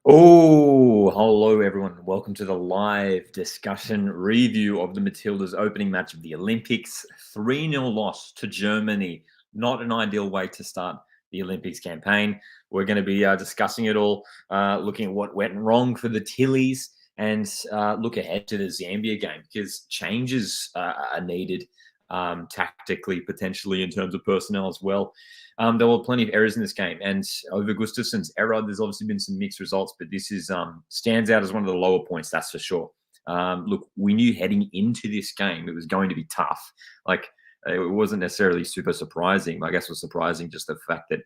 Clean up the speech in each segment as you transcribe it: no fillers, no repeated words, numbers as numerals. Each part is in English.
Oh, hello everyone. Welcome to the live discussion review of the Matildas opening match of the Olympics. 3-0 loss to Germany. Not an ideal way to start the Olympics campaign. We're going to be discussing it all, looking at what went wrong for the Tillies and look ahead to the Zambia game because changes are needed tactically, potentially in terms of personnel as well. There were plenty of errors in this game, and over Gustafsson's error, there's obviously been some mixed results, but this is stands out as one of the lower points, that's for sure. Look, we knew heading into this game it was going to be tough. Like it wasn't necessarily super surprising. I guess it was surprising just the fact that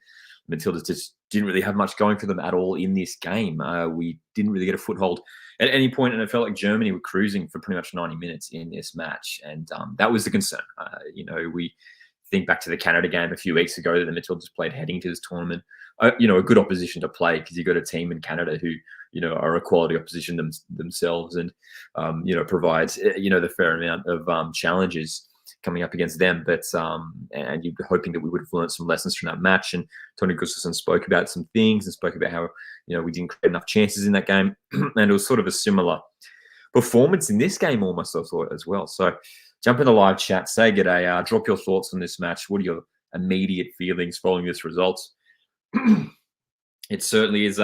Matildas just didn't really have much going for them at all in this game. We didn't really get a foothold at any point, and it felt like Germany were cruising for pretty much 90 minutes in this match, and that was the concern. We think back to the Canada game a few weeks ago that the Matildas played heading to this tournament. A good opposition to play because you've got a team in Canada who are a quality opposition themselves and provides the fair amount of challenges coming up against them. But and you're hoping that we would have learned some lessons from that match. And Tony Gustafsson spoke about some things and spoke about how we didn't create enough chances in that game, and it was sort of a similar performance in this game almost, I thought, as well. So jump in the live chat, say g'day, drop your thoughts on this match. What are your immediate feelings following this result? It certainly is.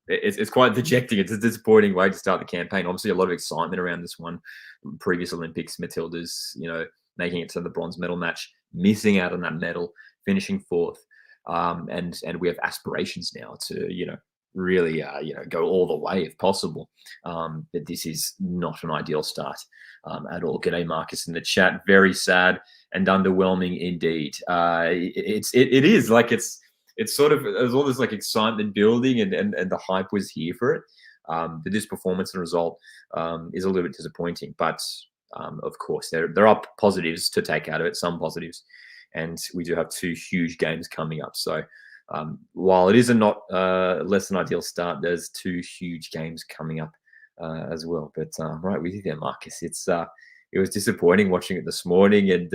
It's quite dejecting. It's a disappointing way to start the campaign. Obviously, a lot of excitement around this one. Previous Olympics, Matildas, making it to the bronze medal match, missing out on that medal, finishing fourth, and we have aspirations now to really go all the way if possible. But this is not an ideal start at all. G'day, Marcus, in the chat. Very sad and underwhelming indeed. It is like it's sort of there's all this like excitement building and the hype was here for it. But this performance and result is a little bit disappointing. But of course, there are positives to take out of it, some positives, and we do have two huge games coming up. So while it is a not less than ideal start, there's two huge games coming up as well. But right with you there, Marcus. It was disappointing watching it this morning, and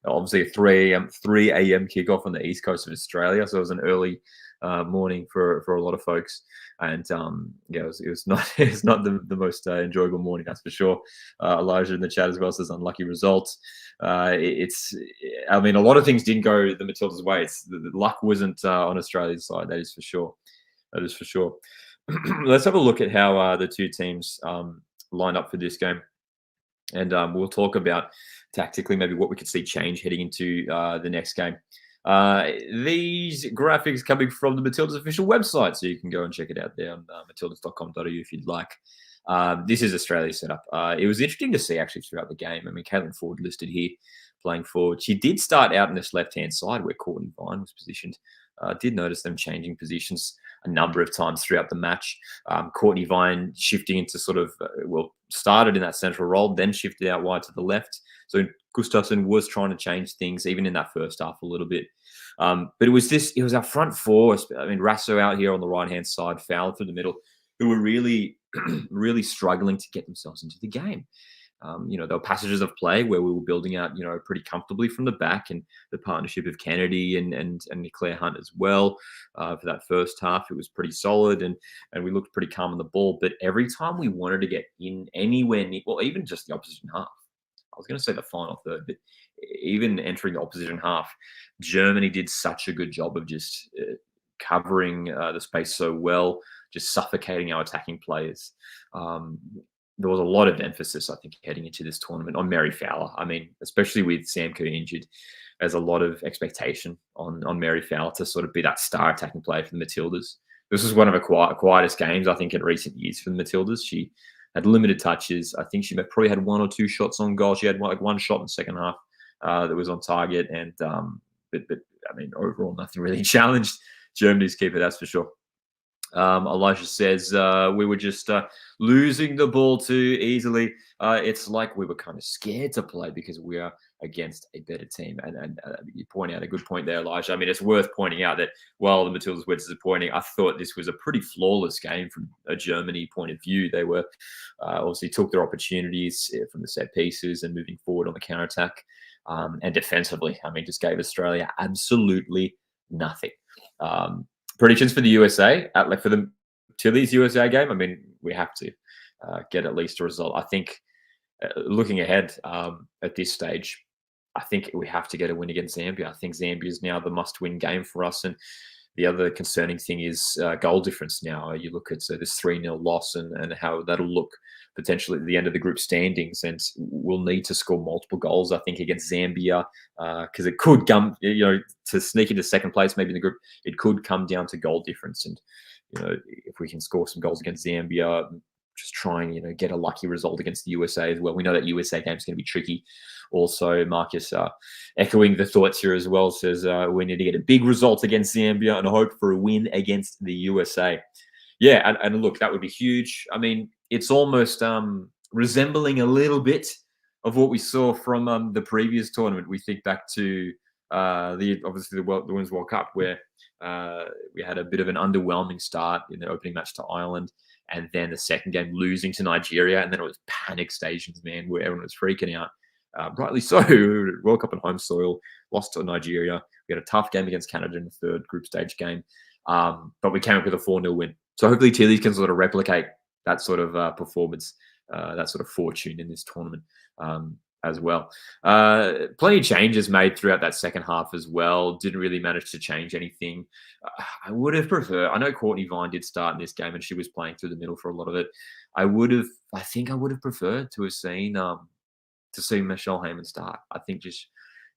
obviously a 3 a.m. kickoff on the east coast of Australia, so it was an early morning for a lot of folks. And it was not it's not the most enjoyable morning, that's for sure. Elijah in the chat as well says unlucky results. I mean, a lot of things didn't go the Matildas' way. The luck wasn't on Australia's side. That is for sure. That is for sure. Let's have a look at how the two teams lined up for this game. And we'll talk about tactically maybe what we could see change heading into the next game. These graphics coming from the Matildas official website, so you can go and check it out there on matildas.com.au if you'd like. This is Australia's setup. It was interesting to see actually throughout the game. I mean, Caitlin Ford listed here playing forward. She did start out in this left-hand side where Courtney Vine was positioned. Did notice them changing positions a number of times throughout the match. Courtney Vine shifting into sort of, started in that central role, then shifted out wide to the left. So Gustafsson was trying to change things even in that first half a little bit. But it was our front four. I mean, Rasso out here on the right-hand side, Fowler through the middle, who were really, really struggling to get themselves into the game. There were passages of play where we were building out, pretty comfortably from the back, and the partnership of Kennedy and Claire Hunt as well for that first half. It was pretty solid, and we looked pretty calm on the ball. But every time we wanted to get in anywhere near, well, even just the opposition half, I was going to say the final third, but even entering the opposition half, Germany did such a good job of just covering the space so well, just suffocating our attacking players. There was a lot of emphasis, I think, heading into this tournament on Mary Fowler. I mean, especially with Sam Kerr injured, there's a lot of expectation on Mary Fowler to sort of be that star attacking player for the Matildas. This was one of her quietest games, I think, in recent years for the Matildas. She had limited touches. I think she probably had one or two shots on goal. She had one shot in the second half that was on target. And but I mean, overall, nothing really challenged Germany's keeper, that's for sure. Elijah says we were just losing the ball too easily. It's like we were kind of scared to play because we are against a better team. And you point out a good point there, Elijah. I mean, it's worth pointing out that while the Matildas were disappointing, I thought this was a pretty flawless game from a Germany point of view. They were obviously took their opportunities from the set pieces and moving forward on the counter-attack. And defensively, I mean, just gave Australia absolutely nothing. Predictions for the USA, for the Chile's USA game, I mean, we have to get at least a result. I think looking ahead at this stage, I think we have to get a win against Zambia. I think Zambia is now the must-win game for us. And the other concerning thing is goal difference now. You look at this 3-0 loss and how that'll look potentially at the end of the group standings. And we'll need to score multiple goals, I think, against Zambia because it could come, to sneak into second place maybe in the group, it could come down to goal difference. And, if we can score some goals against Zambia, just try and get a lucky result against the USA as well. We know that USA game is going to be tricky. Also, Marcus echoing the thoughts here as well says we need to get a big result against Zambia and hope for a win against the USA. Yeah, and look, that would be huge. I mean, it's almost resembling a little bit of what we saw from the previous tournament. We think back to obviously the Women's World Cup, where we had a bit of an underwhelming start in the opening match to Ireland. And then the second game losing to Nigeria. And then it was panic stations, man, where everyone was freaking out. Rightly so. World Cup on home soil, lost to Nigeria. We had a tough game against Canada in the third group stage game. But we came up with a 4-0 win. So hopefully Tilly's can sort of replicate that sort of performance, that sort of fortune in this tournament as well. Plenty of changes made throughout that second half as well. Didn't really manage to change anything. I would have preferred, I know Courtney Vine did start in this game and she was playing through the middle for a lot of it. I think I would have preferred to have seen Michelle Heyman start. I think just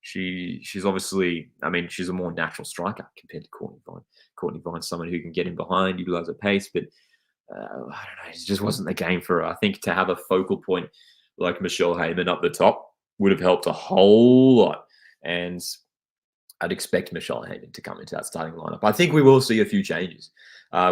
she's obviously, I mean, she's a more natural striker compared to Courtney Vine. Courtney Vine's someone who can get in behind, utilize her pace, but I don't know, it just wasn't the game for her. I think to have a focal point like Michelle Heyman up the top would have helped a whole lot. And I'd expect Michelle Heyman to come into that starting lineup. I think we will see a few changes.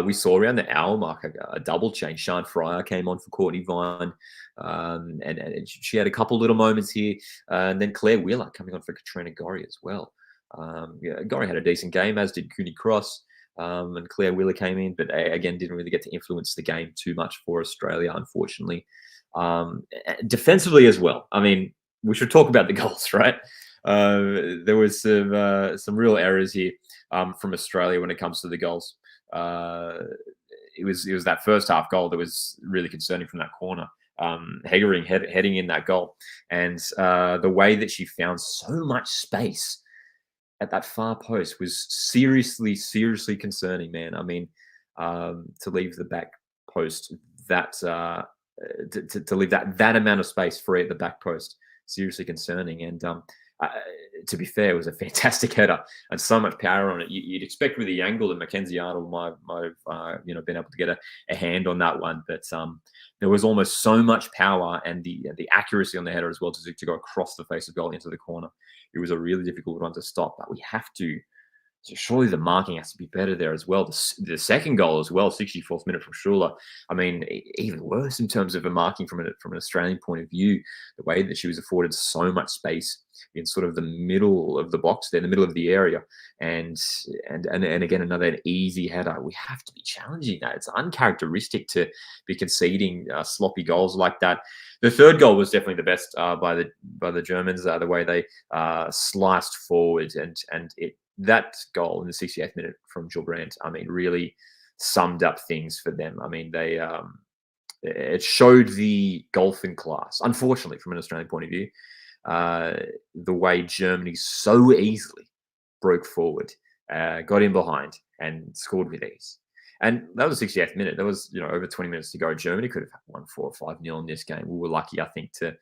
We saw around the hour mark a double change. Sean Fryer came on for Courtney Vine, and she had a couple little moments here. And then Claire Wheeler coming on for Katrina Gorry as well. Gorry had a decent game, as did Cooney Cross. And Claire Wheeler came in, but again, didn't really get to influence the game too much for Australia, unfortunately. Defensively as well. I mean, we should talk about the goals, right? There was some real errors here from Australia when it comes to the goals. It was that first half goal that was really concerning from that corner. Hegering heading in that goal, and the way that she found so much space at that far post was seriously concerning, man. I mean, to leave the back post to leave that amount of space free at the back post, seriously concerning. And to be fair, it was a fantastic header and so much power on it. You'd expect with the angle that Mackenzie Arnold might have been able to get a hand on that one, but there was almost so much power and the accuracy on the header as well to go across the face of goal into the corner. It was a really difficult one to stop, but we have to. So surely the marking has to be better there as well. The second goal as well, 64th minute from Schuler. I mean, even worse in terms of a marking from an Australian point of view. The way that she was afforded so much space in sort of the middle of the box there, in the middle of the area, and again another easy header. We have to be challenging that. It's uncharacteristic to be conceding sloppy goals like that. The third goal was definitely the best by the Germans. The way they sliced forward and that goal in the 68th minute from Jill Brandt, I mean, really summed up things for them. I mean, it showed the golfing class, unfortunately, from an Australian point of view, the way Germany so easily broke forward, got in behind, and scored with ease. And that was the 68th minute. There was, over 20 minutes to go. Germany could have won 4 or 5-0 in this game. We were lucky, I think, to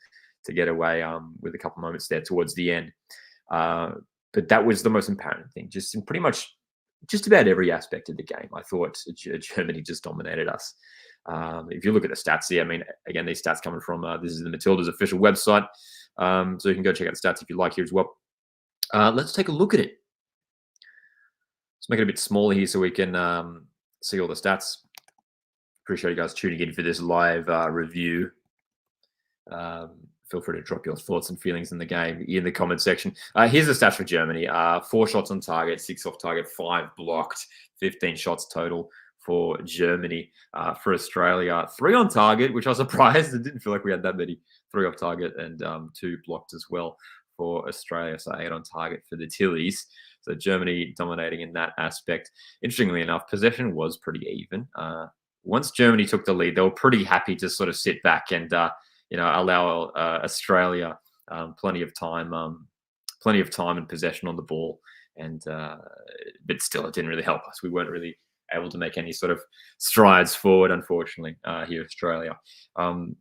get away with a couple of moments there towards the end. But that was the most apparent thing. Just in pretty much just about every aspect of the game, I thought Germany just dominated us. If you look at the stats here, I mean, again, these stats coming from this is the Matildas official website, so you can go check out the stats if you like here as well. Let's take a look at it. Let's make it a bit smaller here so we can see all the stats. Appreciate you guys tuning in for this live review. Feel free to drop your thoughts and feelings in the game in the comment section. Here's the stats for Germany. 4 shots on target, 6 off target, 5 blocked, 15 shots total for Germany. For Australia, 3 on target, which I was surprised. It didn't feel like we had that many. 3 off target and 2 blocked as well for Australia. So 8 on target for the Tillies. So Germany dominating in that aspect. Interestingly enough, possession was pretty even. once Germany took the lead, they were pretty happy to sort of sit back and allow Australia plenty of time and possession on the ball, and but still, it didn't really help us. We weren't really able to make any sort of strides forward, unfortunately, here in Australia,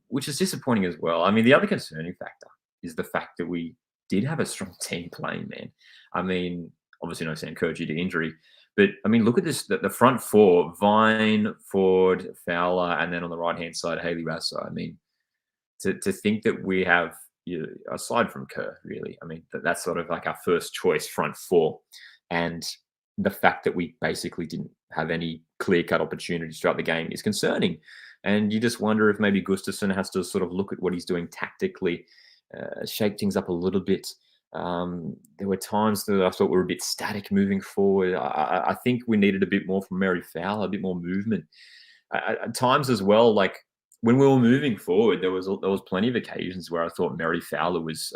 which is disappointing as well. I mean, the other concerning factor is the fact that we did have a strong team playing, man. I mean, obviously, no Sam Kerr due to injury, but I mean, look at this: the front four: Vine, Ford, Fowler, and then on the right hand side, Haley Rasso. I mean, to think that we have, aside from Kerr, really, I mean, that's sort of like our first choice front four, and the fact that we basically didn't have any clear cut opportunities throughout the game is concerning. And you just wonder if maybe Gustafsson has to sort of look at what he's doing tactically, shake things up a little bit. There were times that I thought we were a bit static moving forward. I think we needed a bit more from Mary Fowler, a bit more movement. At times as well, like when we were moving forward, there was plenty of occasions where I thought Mary Fowler was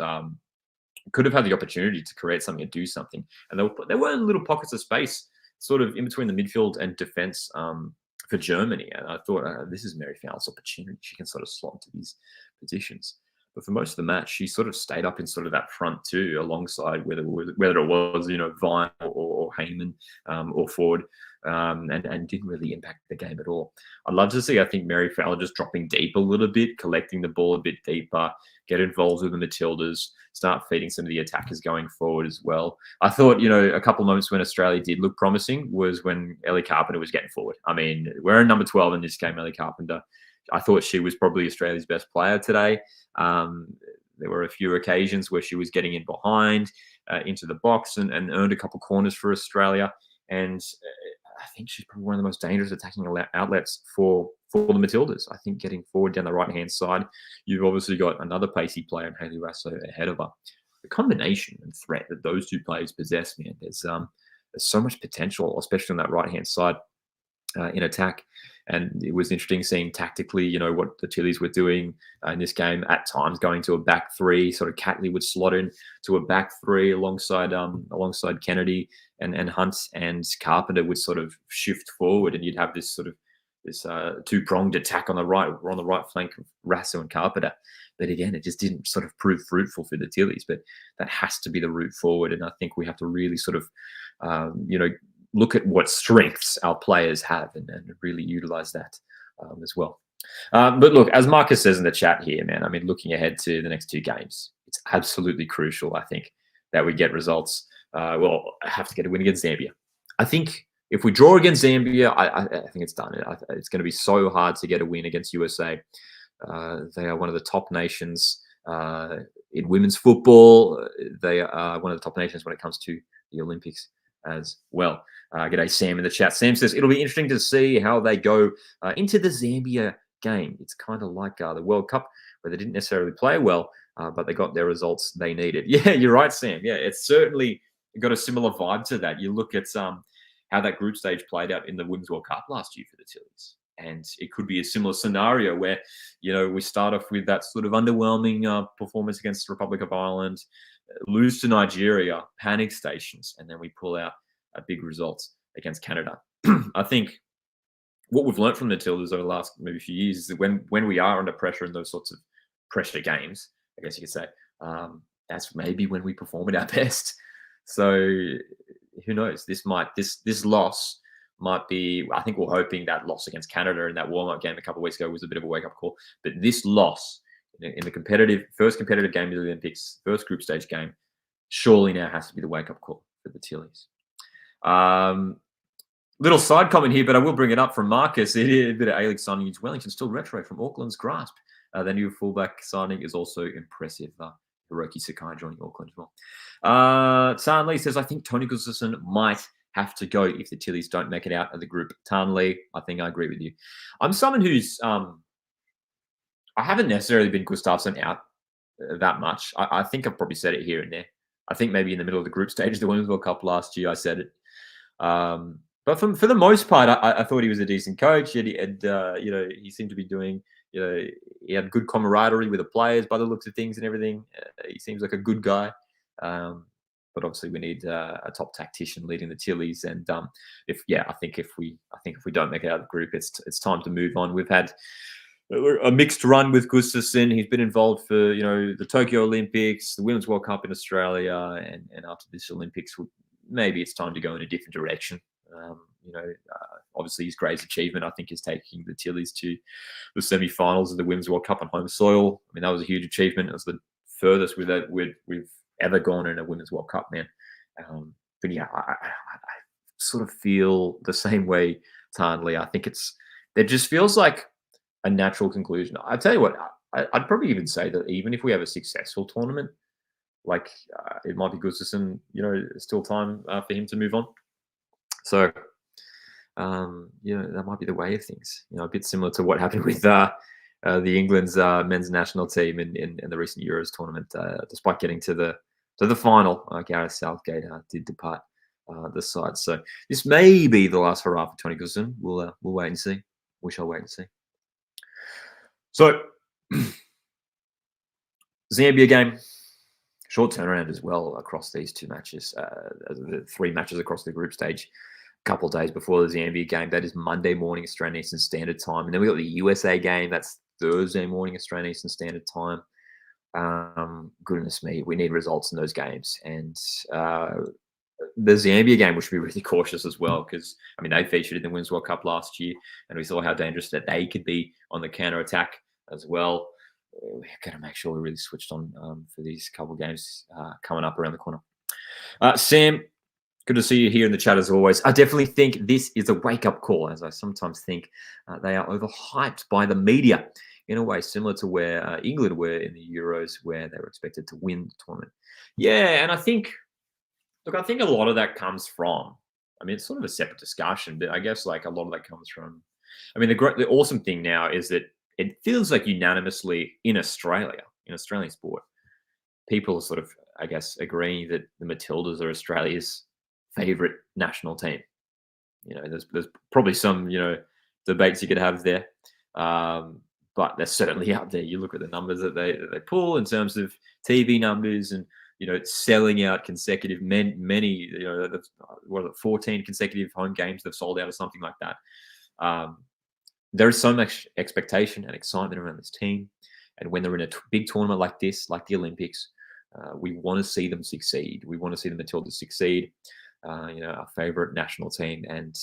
could have had the opportunity to create something and do something, and there were little pockets of space, sort of in between the midfield and defense for Germany. And I thought, this is Mary Fowler's opportunity; she can sort of slot into these positions. But for most of the match, she sort of stayed up in sort of that front two, alongside whether it was Vine or Heyman or Ford, and didn't really impact the game at all. I'd love to see, I think, Mary Fowler just dropping deep a little bit, collecting the ball a bit deeper, get involved with the Matildas, start feeding some of the attackers going forward as well. I thought, a couple of moments when Australia did look promising was when Ellie Carpenter was getting forward. I mean, we're in number 12 in this game, Ellie Carpenter. I thought she was probably Australia's best player today. There were a few occasions where she was getting in behind into the box and earned a couple corners for Australia. And I think she's probably one of the most dangerous attacking outlets for the Matildas. I think getting forward down the right-hand side, you've obviously got another pacey player in Haley Rasso ahead of her. The combination and threat that those two players possess, man, there's so much potential, especially on that right-hand side in attack. And it was interesting seeing tactically, what the Tillies were doing in this game, at times going to a back three. Sort of Catley would slot in to a back three alongside Kennedy and Hunt, and Carpenter would sort of shift forward, and you'd have this two-pronged attack on the right flank of Rasso and Carpenter. But again, it just didn't sort of prove fruitful for the Tillies. But that has to be the route forward, and I think we have to really sort of, look at what strengths our players have and really utilize that as well. But look, as Marcus says in the chat here, man, I mean, looking ahead to the next two games, it's absolutely crucial, I think, that we get results. I have to get a win against Zambia. I think if we draw against Zambia, I think it's done. It's going to be so hard to get a win against USA. They are one of the top nations in women's football. They are one of the top nations when it comes to the Olympics as well. G'day, Sam, in the chat. Sam says, it'll be interesting to see how they go into the Zambia game. It's kind of like the World Cup, where they didn't necessarily play well, but they got their results they needed. Yeah, you're right, Sam. Yeah, it's certainly got a similar vibe to that. You look at how that group stage played out in the Women's World Cup last year for the Tillies. And it could be a similar scenario where, we start off with that sort of underwhelming performance against the Republic of Ireland, lose to Nigeria, panic stations, and then we pull out a big result against Canada. I think what we've learned from the Matildas over the last maybe few years is that when we are under pressure in those sorts of pressure games, I guess you could say, that's maybe when we perform at our best. So who knows? This loss might be, I think we're hoping that loss against Canada in that warm-up game a couple of weeks ago was a bit of a wake-up call. But this loss in the first competitive game of the Olympics, first group stage game, surely now has to be the wake-up call for the Tillies. Little side comment here, but I will bring it up from Marcus. A bit of A-League signing into Wellington, still retro from Auckland's grasp. The new fullback signing is also impressive. Hiroki Sakai joining Auckland as well. Tan Lee says, I think Tony Gustafsson might have to go if the Tillies don't make it out of the group. Tan Lee, I think I agree with you. I'm someone who's, I haven't necessarily been Gustafsson out that much. I think I've probably said it here and there. I think maybe in the middle of the group stage of the Women's World Cup last year, I said it. But for the most part, I thought he was a decent coach. He seemed to be doing, he had good camaraderie with the players by the looks of things and everything. He seems like a good guy. but obviously we need a top tactician leading the Tillies. And I think if we don't make it out of the group, it's time to move on. We've had a mixed run with Gustafsson. He's been involved for the Tokyo Olympics, the Women's World Cup in Australia, and after this Olympics, maybe it's time to go in a different direction. Obviously his greatest achievement, I think, is taking the Tillies to the semi-finals of the Women's World Cup on home soil. I mean, that was a huge achievement. It was the furthest we've ever gone in a Women's World Cup, man. But yeah, I sort of feel the same way, Tarnley. I think it just feels like a natural conclusion. I tell you what, I'd probably even say that even if we have a successful tournament, like it might be Gustafsson, still time for him to move on. So, that might be the way of things. A bit similar to what happened with the England's men's national team in the recent Euros tournament. Despite getting to the final, Gareth Southgate did depart the side. So this may be the last hurrah for Tony Gustafsson. We'll wait and see. We shall wait and see. So, Zambia game, short turnaround as well across these two matches, the 3 matches across the group stage. A couple of days before the Zambia game, that is Monday morning Australian Eastern Standard Time, and then we got the USA game. That's Thursday morning Australian Eastern Standard Time. Goodness me, we need results in those games, and the Zambia game, we should be really cautious as well, because they featured in the Women's World Cup last year, and we saw how dangerous that they could be on the counter attack as well. We've got to make sure we're really switched on for these couple of games coming up around the corner. Sam, good to see you here in the chat as always. I definitely think this is a wake-up call, as I sometimes think they are overhyped by the media in a way similar to where England were in the Euros, where they were expected to win the tournament. Yeah, and I think a lot of that comes from, it's sort of a separate discussion, but I guess a lot of that comes from, the awesome thing now is that it feels like unanimously in Australia, in Australian sport, people are sort of, I guess, agreeing that the Matildas are Australia's favourite national team. There's probably some, debates you could have there, but they're certainly out there. You look at the numbers that they pull in terms of TV numbers and, selling out consecutive many, 14 consecutive home games they've sold out or something like that. There is so much expectation and excitement around this team. And when they're in a big tournament like this, like the Olympics, we want to see them succeed. We want to see the Matildas succeed, our favourite national team. And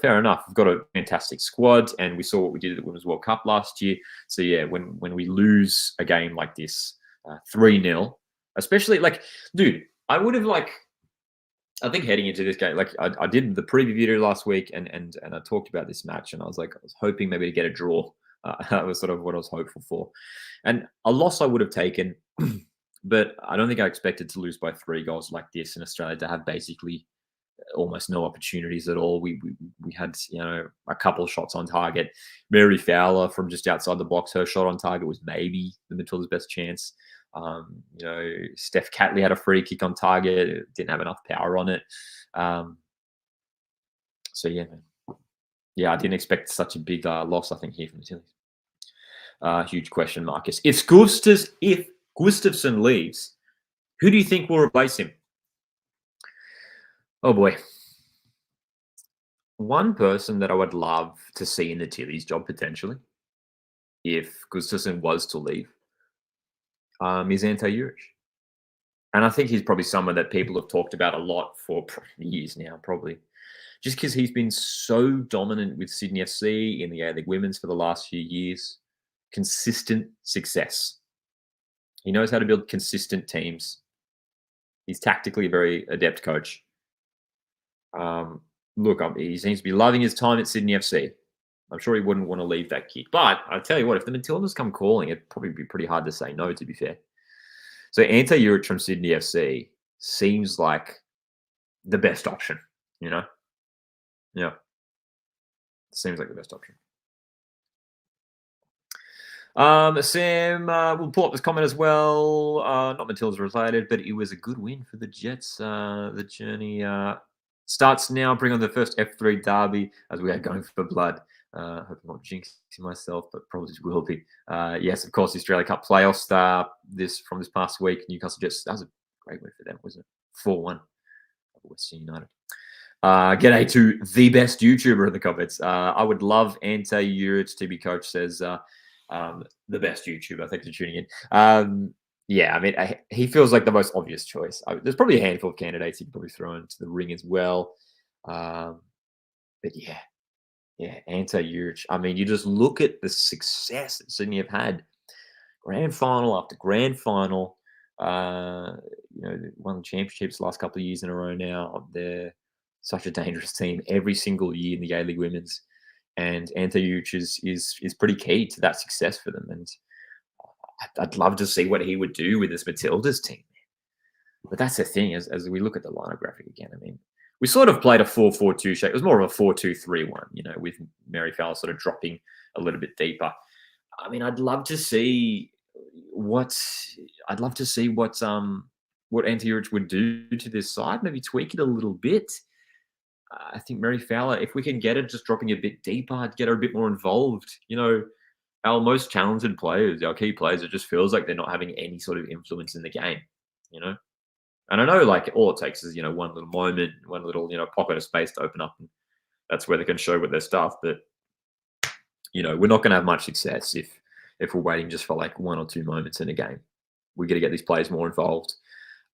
fair enough. We've got a fantastic squad, and we saw what we did at the Women's World Cup last year. So, yeah, when we lose a game like this, 3-0, especially, dude, I would have, I think heading into this game, I did the preview video last week, and I talked about this match, and I was hoping maybe to get a draw. That was sort of what I was hopeful for. And a loss I would have taken, but I don't think I expected to lose by 3 goals like this in Australia, to have basically almost no opportunities at all. We had, a couple of shots on target. Mary Fowler from just outside the box, her shot on target was maybe the Matilda's best chance. Steph Catley had a free kick on target. It didn't have enough power on it. So, yeah, man. Yeah, I didn't expect such a big loss, I think, here from the Tillies. Huge question, Marcus. If Gustafsson leaves, who do you think will replace him? Oh, boy. One person that I would love to see in the Tillies job, potentially, if Gustafsson was to leave, is Ante Juric. And I think he's probably someone that people have talked about a lot for years now, probably. Just because he's been so dominant with Sydney FC in the A-League Women's for the last few years. Consistent success. He knows how to build consistent teams. He's tactically a very adept coach. He seems to be loving his time at Sydney FC. I'm sure he wouldn't want to leave that kick. But I'll tell you what, if the Matildas come calling, it'd probably be pretty hard to say no, to be fair. So Ante Juric from Sydney FC seems like the best option, Yeah. Seems like the best option. Sam, we'll pull up this comment as well. Not Matildas related, but it was a good win for the Jets. The journey starts now. Bring on the first F3 derby as we are going for blood. Hope I'm not jinxing myself, but probably will be. Yes, of course, the Australia Cup playoffs from this past week. Newcastle Jets, that was an Great win for them, wasn't it? 4-1 over Western United. G'day to the best YouTuber in the comments. I would love Ante Uric to be coach, says the best YouTuber. Thanks for tuning in. Yeah, I mean, he feels like the most obvious choice. There's probably a handful of candidates you can probably throw into the ring as well. But yeah, Ante Uric. I mean, you just look at the success that Sydney have had. Grand final after grand final. Won the championships the last couple of years in a row now. They're such a dangerous team every single year in the A-League Women's. And Ante Uric is pretty key to that success for them. And I'd love to see what he would do with this Matildas team. But that's the thing, as we look at the lineup graphic again, I mean, we sort of played a 4-4-2 shape. It was more of a 4-2-3-1, with Mary Fowler sort of dropping a little bit deeper. I mean, I'd love to see what Ante Uric would do to this side, maybe tweak it a little bit. I think Mary Fowler, if we can get her just dropping a bit deeper, get her a bit more involved. Our most talented players, our key players, it just feels like they're not having any sort of influence in the game, And I know, like, all it takes is, one little moment, one little, pocket of space to open up, and that's where they can show what their stuff. But, we're not going to have much success if we're waiting just for like 1 or 2 moments in a game. We're going to get these players more involved.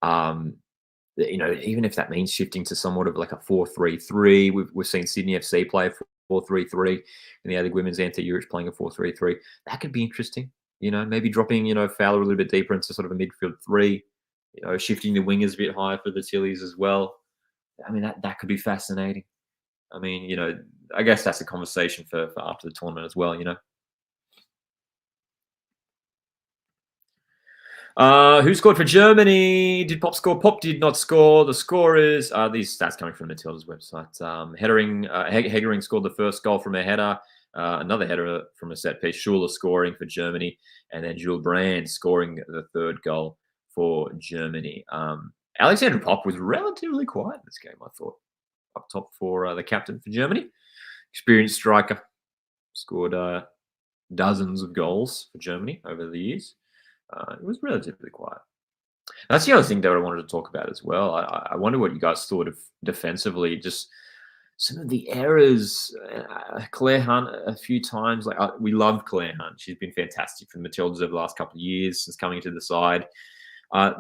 Even if that means shifting to somewhat of like a 4-3-3, we've seen Sydney FC play a 4-3-3, and the other women's Ante Uric playing a 4-3-3. That could be interesting. Maybe dropping Fowler a little bit deeper into sort of a midfield 3. Shifting the wingers a bit higher for the Tillies as well. I mean, that could be fascinating. I mean, I guess that's a conversation for after the tournament as well. Who scored for Germany? Did Pop score? Pop did not score. The scorers, these stats coming from Matilda's website. Hegering scored the first goal from a header. Another header from a set piece. Schuler scoring for Germany. And then Jules Brand scoring the third goal for Germany. Alexander Pop was relatively quiet in this game, I thought. Up top for the captain for Germany. Experienced striker. Scored dozens of goals for Germany over the years. It was relatively quiet. That's the other thing that I wanted to talk about as well. I wonder what you guys thought of defensively. Just some of the errors. Claire Hunt a few times. We love Claire Hunt. She's been fantastic for the Matildas over the last couple of years since coming to the side.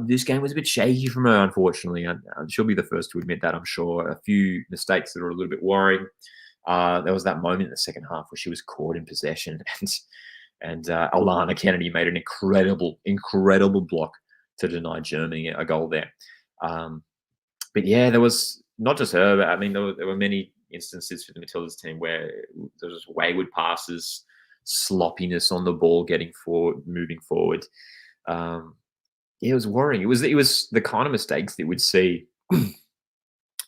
This game was a bit shaky from her, unfortunately. She'll be the first to admit that, I'm sure. A few mistakes that are a little bit worrying. There was that moment in the second half where she was caught in possession, and Alana Kennedy made an incredible block to deny Germany a goal there. But yeah, there was not just her, but I mean, there were many instances for the Matildas team where there was wayward passes, sloppiness on the ball, moving forward. Yeah, it was worrying. It was the kind of mistakes that we'd see. It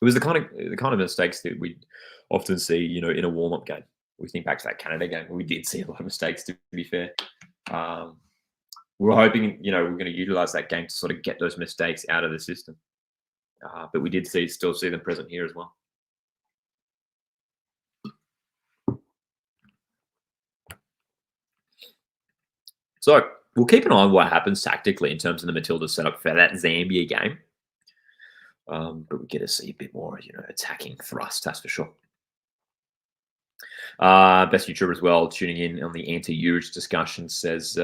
was the kind of mistakes that we'd often see, in a warm-up game. We think back to that Canada game where we did see a lot of mistakes, to be fair. We're hoping, we're going to utilize that game to sort of get those mistakes out of the system. But we did still see them present here as well. So we'll keep an eye on what happens tactically in terms of the Matildas setup for that Zambia game. But we get to see a bit more, attacking thrust, that's for sure. Best YouTuber as well, tuning in on the Ante Uric discussion, says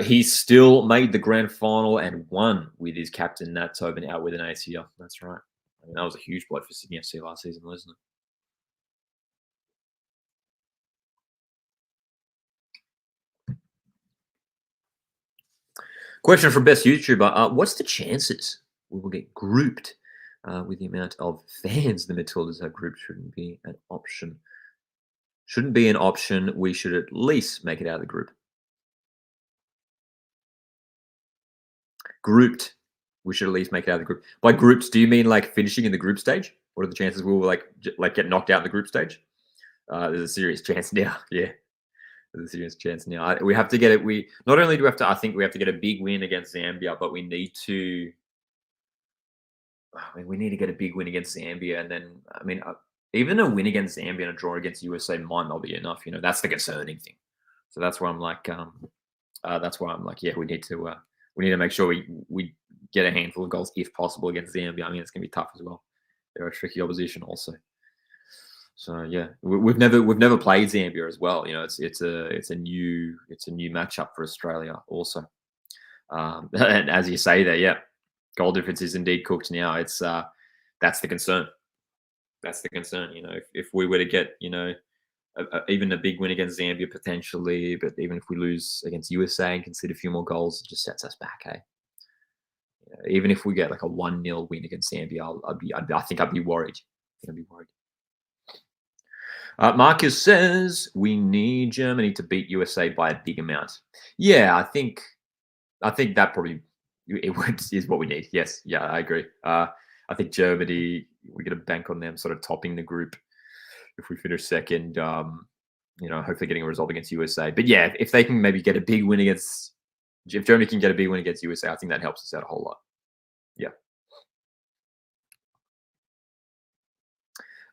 he still made the grand final and won with his captain Nat Tobin out with an ACL. That's right. I mean, that was a huge blow for Sydney FC last season, wasn't it? Question from best YouTuber: what's the chances we will get grouped with the amount of fans the Matildas have grouped? Shouldn't be an option. Shouldn't be an option. We should at least make it out of the group. Grouped. We should at least make it out of the group. By groups, do you mean like finishing in the group stage? What are the chances we will like get knocked out in the group stage? There's a serious chance now. Yeah. There's a serious chance now. We have to get it. We not only do we have to, I think we have to get a big win against Zambia, but we need to. I mean, we need to get a big win against Zambia, and then even a win against Zambia and a draw against USA might not be enough. That's the concerning thing. So that's why I'm like, yeah, we need to make sure we get a handful of goals if possible against Zambia. I mean, it's going to be tough as well. They're a tricky opposition also. So yeah, we've never played Zambia as well. You know, it's a new matchup for Australia also. And as you say there, yeah, goal difference is indeed cooked now. It's that's the concern. That's the concern. You know, if we were to get, you know, even a big win against Zambia potentially, but even if we lose against USA and concede a few more goals, it just sets us back. Hey, even if we get like a 1-0 win against Zambia, I think I'd be worried. I'd be worried. Marcus says we need Germany to beat USA by a big amount. Yeah, I think that probably is what we need. Yes, yeah, I agree. I think Germany, we're going to bank on them sort of topping the group if we finish second. You know, hopefully getting a result against USA. But yeah, if they can maybe get a big win against, if Germany can get a big win against USA, I think that helps us out a whole lot. Yeah.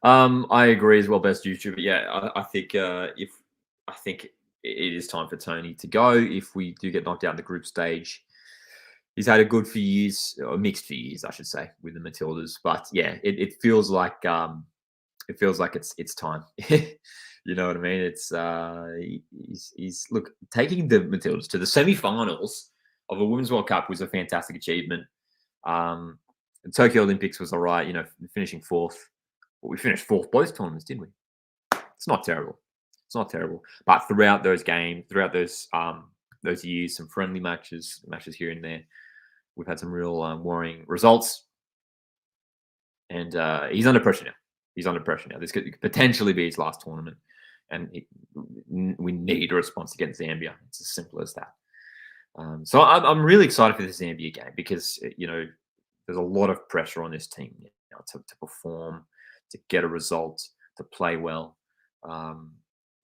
I agree as well, best YouTuber. Yeah, I think it is time for Tony to go if we do get knocked out in the group stage. He's had a good few years, or mixed few years, I should say, with the Matildas. But yeah, it feels like it's time. You know what I mean? It's he's look, taking the Matildas to the semi-finals of a Women's World Cup was a fantastic achievement. The Tokyo Olympics was all right. You know, finishing fourth. Well, we finished fourth both tournaments, didn't we? It's not terrible. It's not terrible. But throughout those games, throughout those years, some friendly matches here and there, we've had some real worrying results. And he's under pressure now. He's under pressure now. This could potentially be his last tournament, and we need a response against Zambia. It's as simple as that. So I'm really excited for the Zambia game because you know there's a lot of pressure on this team to perform, to get a result, to play well.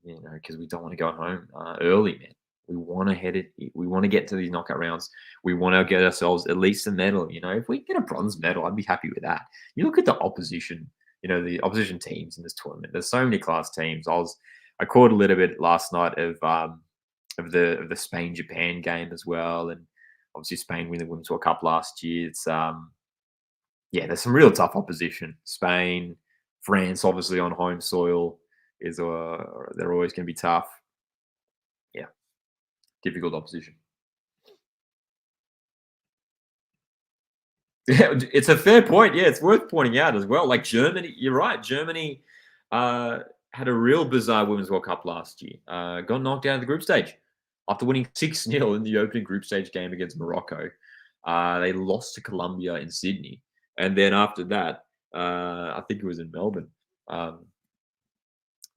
You know, because we don't want to go home early, man. We want to head it. We want to get to these knockout rounds. We want to get ourselves at least a medal. You know, if we get a bronze medal, I'd be happy with that. You look at the opposition. You know, the opposition teams in this tournament. There's so many class teams. I caught a little bit last night of the Spain Japan game as well, and obviously Spain win the Women's World Cup last year. It's yeah, there's some real tough opposition. Spain, France, obviously on home soil they're always going to be tough. Yeah, difficult opposition. Yeah, it's a fair point. Yeah, it's worth pointing out as well. Like Germany, you're right. Germany had a real bizarre Women's World Cup last year. Got knocked out of the group stage after winning 6-0 in the opening group stage game against Morocco. They lost to Colombia in Sydney. And then after that, I think it was in Melbourne. No,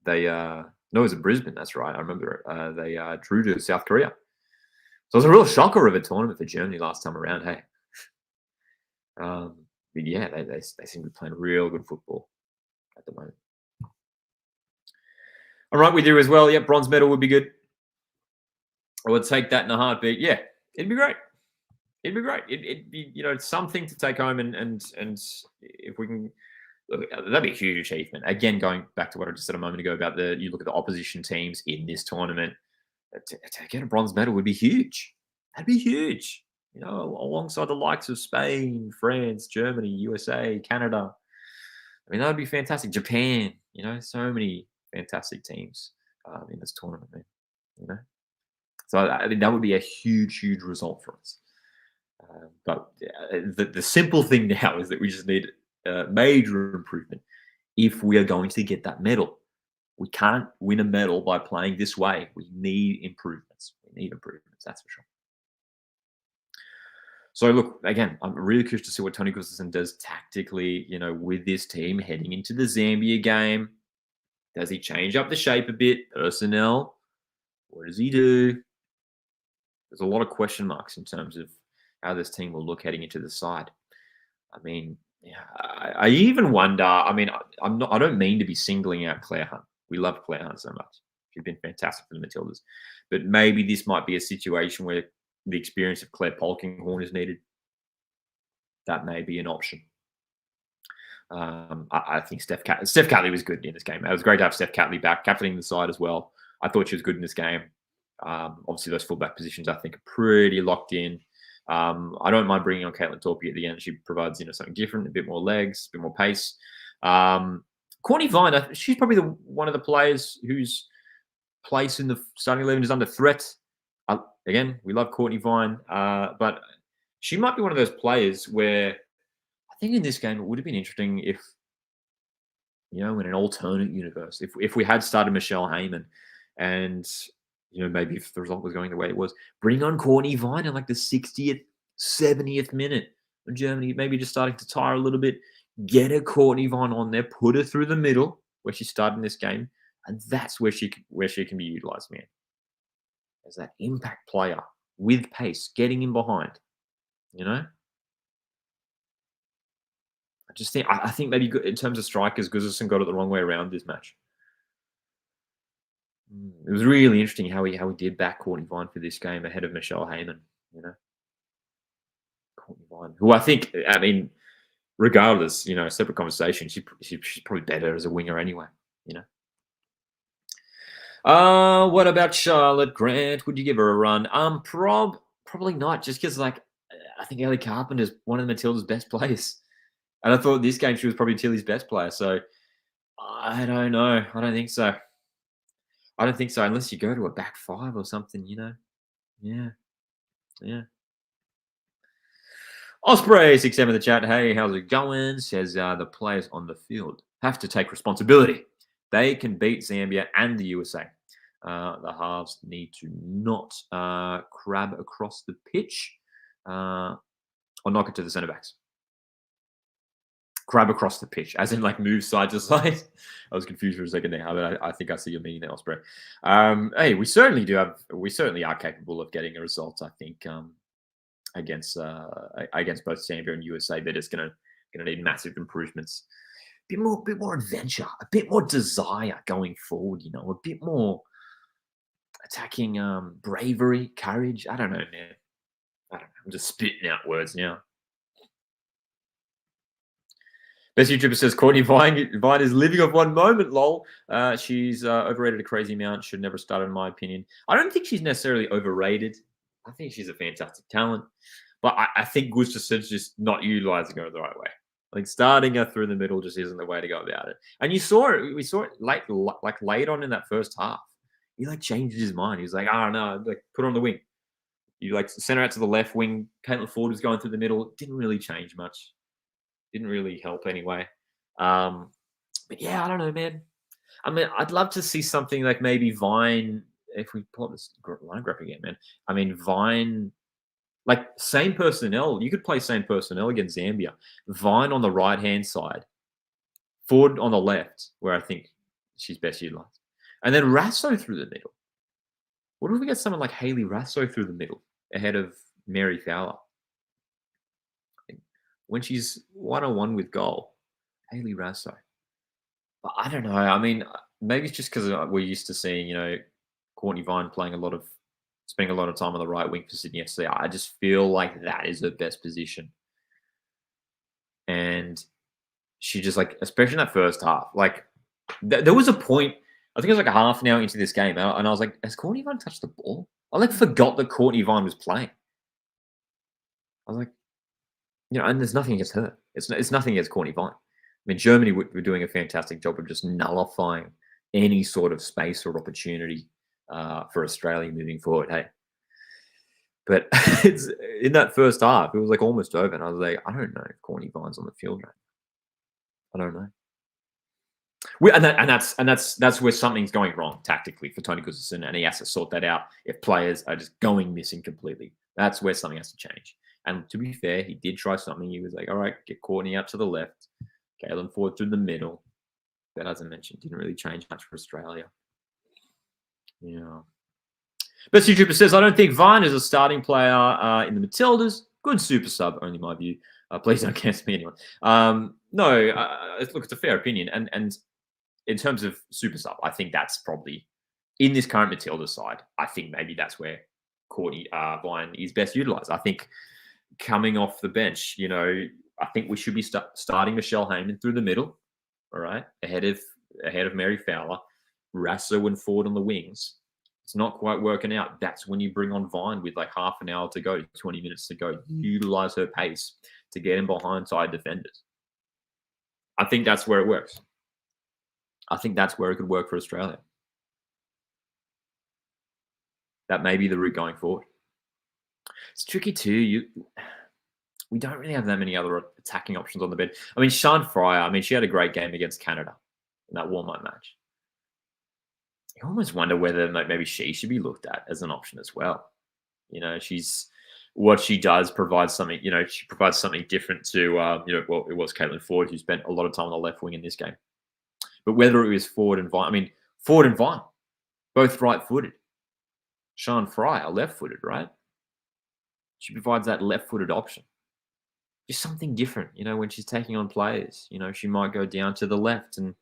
it was in Brisbane. That's right. I remember it. They drew to South Korea. So it was a real shocker of a tournament for Germany last time around. Hey. But yeah, they seem to be playing real good football at the moment. All right, with you as well. Yeah, bronze medal would be good. I would take that in a heartbeat. Yeah, it'd be great. It'd be great. It'd be, you know, something to take home, and if we can, look, that'd be a huge achievement. Again, going back to what I just said a moment ago about you look at the opposition teams in this tournament, to get a bronze medal would be huge. That'd be huge. You know, alongside the likes of Spain, France, Germany, USA, Canada. I mean, that would be fantastic. Japan, you know, so many fantastic teams in this tournament, man. You know, so I mean, that would be a huge, huge result for us. But the simple thing now is that we just need major improvement if we are going to get that medal. We can't win a medal by playing this way. We need improvements. We need improvements, that's for sure. So look, again, I'm really curious to see what Tony Gustafsson does tactically, you know, with this team heading into the Zambia game. Does he change up the shape a bit? Personnel? What does he do? There's a lot of question marks in terms of how this team will look heading into the side. I mean, yeah, I even wonder. I mean, I don't mean to be singling out Claire Hunt. We love Claire Hunt so much. She's been fantastic for the Matildas. But maybe this might be a situation where the experience of Claire Polkinghorne is needed. That may be an option. I think Steph Catley was good in this game. It was great to have Steph Catley back, captaining the side as well. I thought she was good in this game. Obviously, those fullback positions I think are pretty locked in. I don't mind bringing on Caitlin Torpey at the end. She provides something different, a bit more legs, a bit more pace. Courtney Vine, she's probably one of the players whose place in the starting 11 is under threat. Again, we love Courtney Vine, but she might be one of those players where I think in this game it would have been interesting if, in an alternate universe, if we had started Michelle Heyman and, maybe if the result was going the way it was, bring on Courtney Vine in like the 60th, 70th minute of Germany, maybe just starting to tire a little bit, get a Courtney Vine on there, put her through the middle where she started in this game, and that's where she can be utilized, man. As that impact player with pace, getting in behind, I think maybe in terms of strikers, Gustafsson got it the wrong way around this match. It was really interesting how he did back Courtney Vine for this game ahead of Michelle Heyman. Courtney Vine, who I mean, regardless, separate conversation. She's probably better as a winger anyway. What about Charlotte Grant? Would you give her a run? Probably not, just because I think Ellie Carpenter's one of the Matilda's best players. And I thought this game she was probably Tilly's best player. So I don't know. I don't think so. Unless you go to a back five or something, Yeah. Osprey 67 in the chat. Hey, how's it going? Says the players on the field have to take responsibility. They can beat Zambia and the USA. The halves need to not crab across the pitch or knock it to the centre backs. Crab across the pitch, as in move side to side. I was confused for a second there, but I think I see your meaning there, Osprey. Hey, we certainly are capable of getting a result, I think, against both Zambia and USA, but it's gonna need massive improvements. A bit more adventure, a bit more desire going forward, a bit more attacking bravery, courage. I don't know, man. I don't know. I'm just spitting out words now. Best YouTuber says Courtney Vine is living off one moment, lol. She's overrated a crazy amount. Should never start, in my opinion. I don't think she's necessarily overrated. I think she's a fantastic talent. But I think Gustafsson's just not utilizing her the right way. Starting her through the middle just isn't the way to go about it. And you saw it. We saw it late on in that first half. He changed his mind. He was like, I don't know, put her on the wing. You send her out to the left wing. Caitlin Ford was going through the middle. It didn't really change much. Didn't really help anyway. But yeah, I don't know, man. I mean, I'd love to see something like maybe Vine, if we pull up this line graph again, man. I mean, Vine, same personnel. You could play same personnel against Zambia. Vine on the right-hand side. Ford on the left, where I think she's best utilized. And then Rasso through the middle. What if we get someone like Hayley Rasso through the middle ahead of Mary Fowler? When she's 1-on-1 with goal, Hayley Rasso. But I don't know. I mean, maybe it's just because we're used to seeing, Courtney Vine spending a lot of time on the right wing for Sydney FC. I just feel like that is her best position. And she just especially in that first half, there was a point, I think it was a half an hour into this game, and I was like, has Courtney Vine touched the ball? I forgot that Courtney Vine was playing. I was like, and there's nothing against her. It's nothing against Courtney Vine. I mean, Germany were doing a fantastic job of just nullifying any sort of space or opportunity for Australia moving forward. Hey, but it's in that first half, it was almost over, and I was like, I don't know if Courtney Vine's on the field right now. I don't know. That's where something's going wrong tactically for Tony Gustafsson, and he has to sort that out if players are just going missing completely. That's where something has to change. And to be fair, he did try something. He was like, all right, get Courtney out to the left, Caitlin Ford through the middle. But as I mentioned, didn't really change much for Australia. Yeah. Best YouTuber says, I don't think Vine is a starting player in the Matildas. Good super sub, only my view. Please don't cancel me, anyone. No, look, it's a fair opinion. And in terms of super sub, I think that's probably, in this current Matilda side, I think maybe that's where Courtney Vine is best utilized. I think coming off the bench, I think we should be starting Michelle Heyman through the middle, all right, ahead of Mary Fowler, Rasso and Ford on the wings, It's not quite working out. That's when you bring on Vine with like half an hour to go, 20 minutes to go. Utilize her pace to get in behind side defenders. I think that's where it works. I think that's where it could work for Australia. That may be the route going forward. It's tricky too. We don't really have that many other attacking options on the bench. I mean, Sian Fryer, I mean, she had a great game against Canada in that warm-up match. You almost wonder whether maybe she should be looked at as an option as well. You know, what she does provides something, you know, she provides something different to, you know, well, it was Caitlin Ford who spent a lot of time on the left wing in this game. But whether it was Ford and Vine, I mean, Ford and Vine, both right-footed. Sian Fryer, left-footed, right? She provides that left-footed option. Just something different, you know, when she's taking on players. You know, she might go down to the left and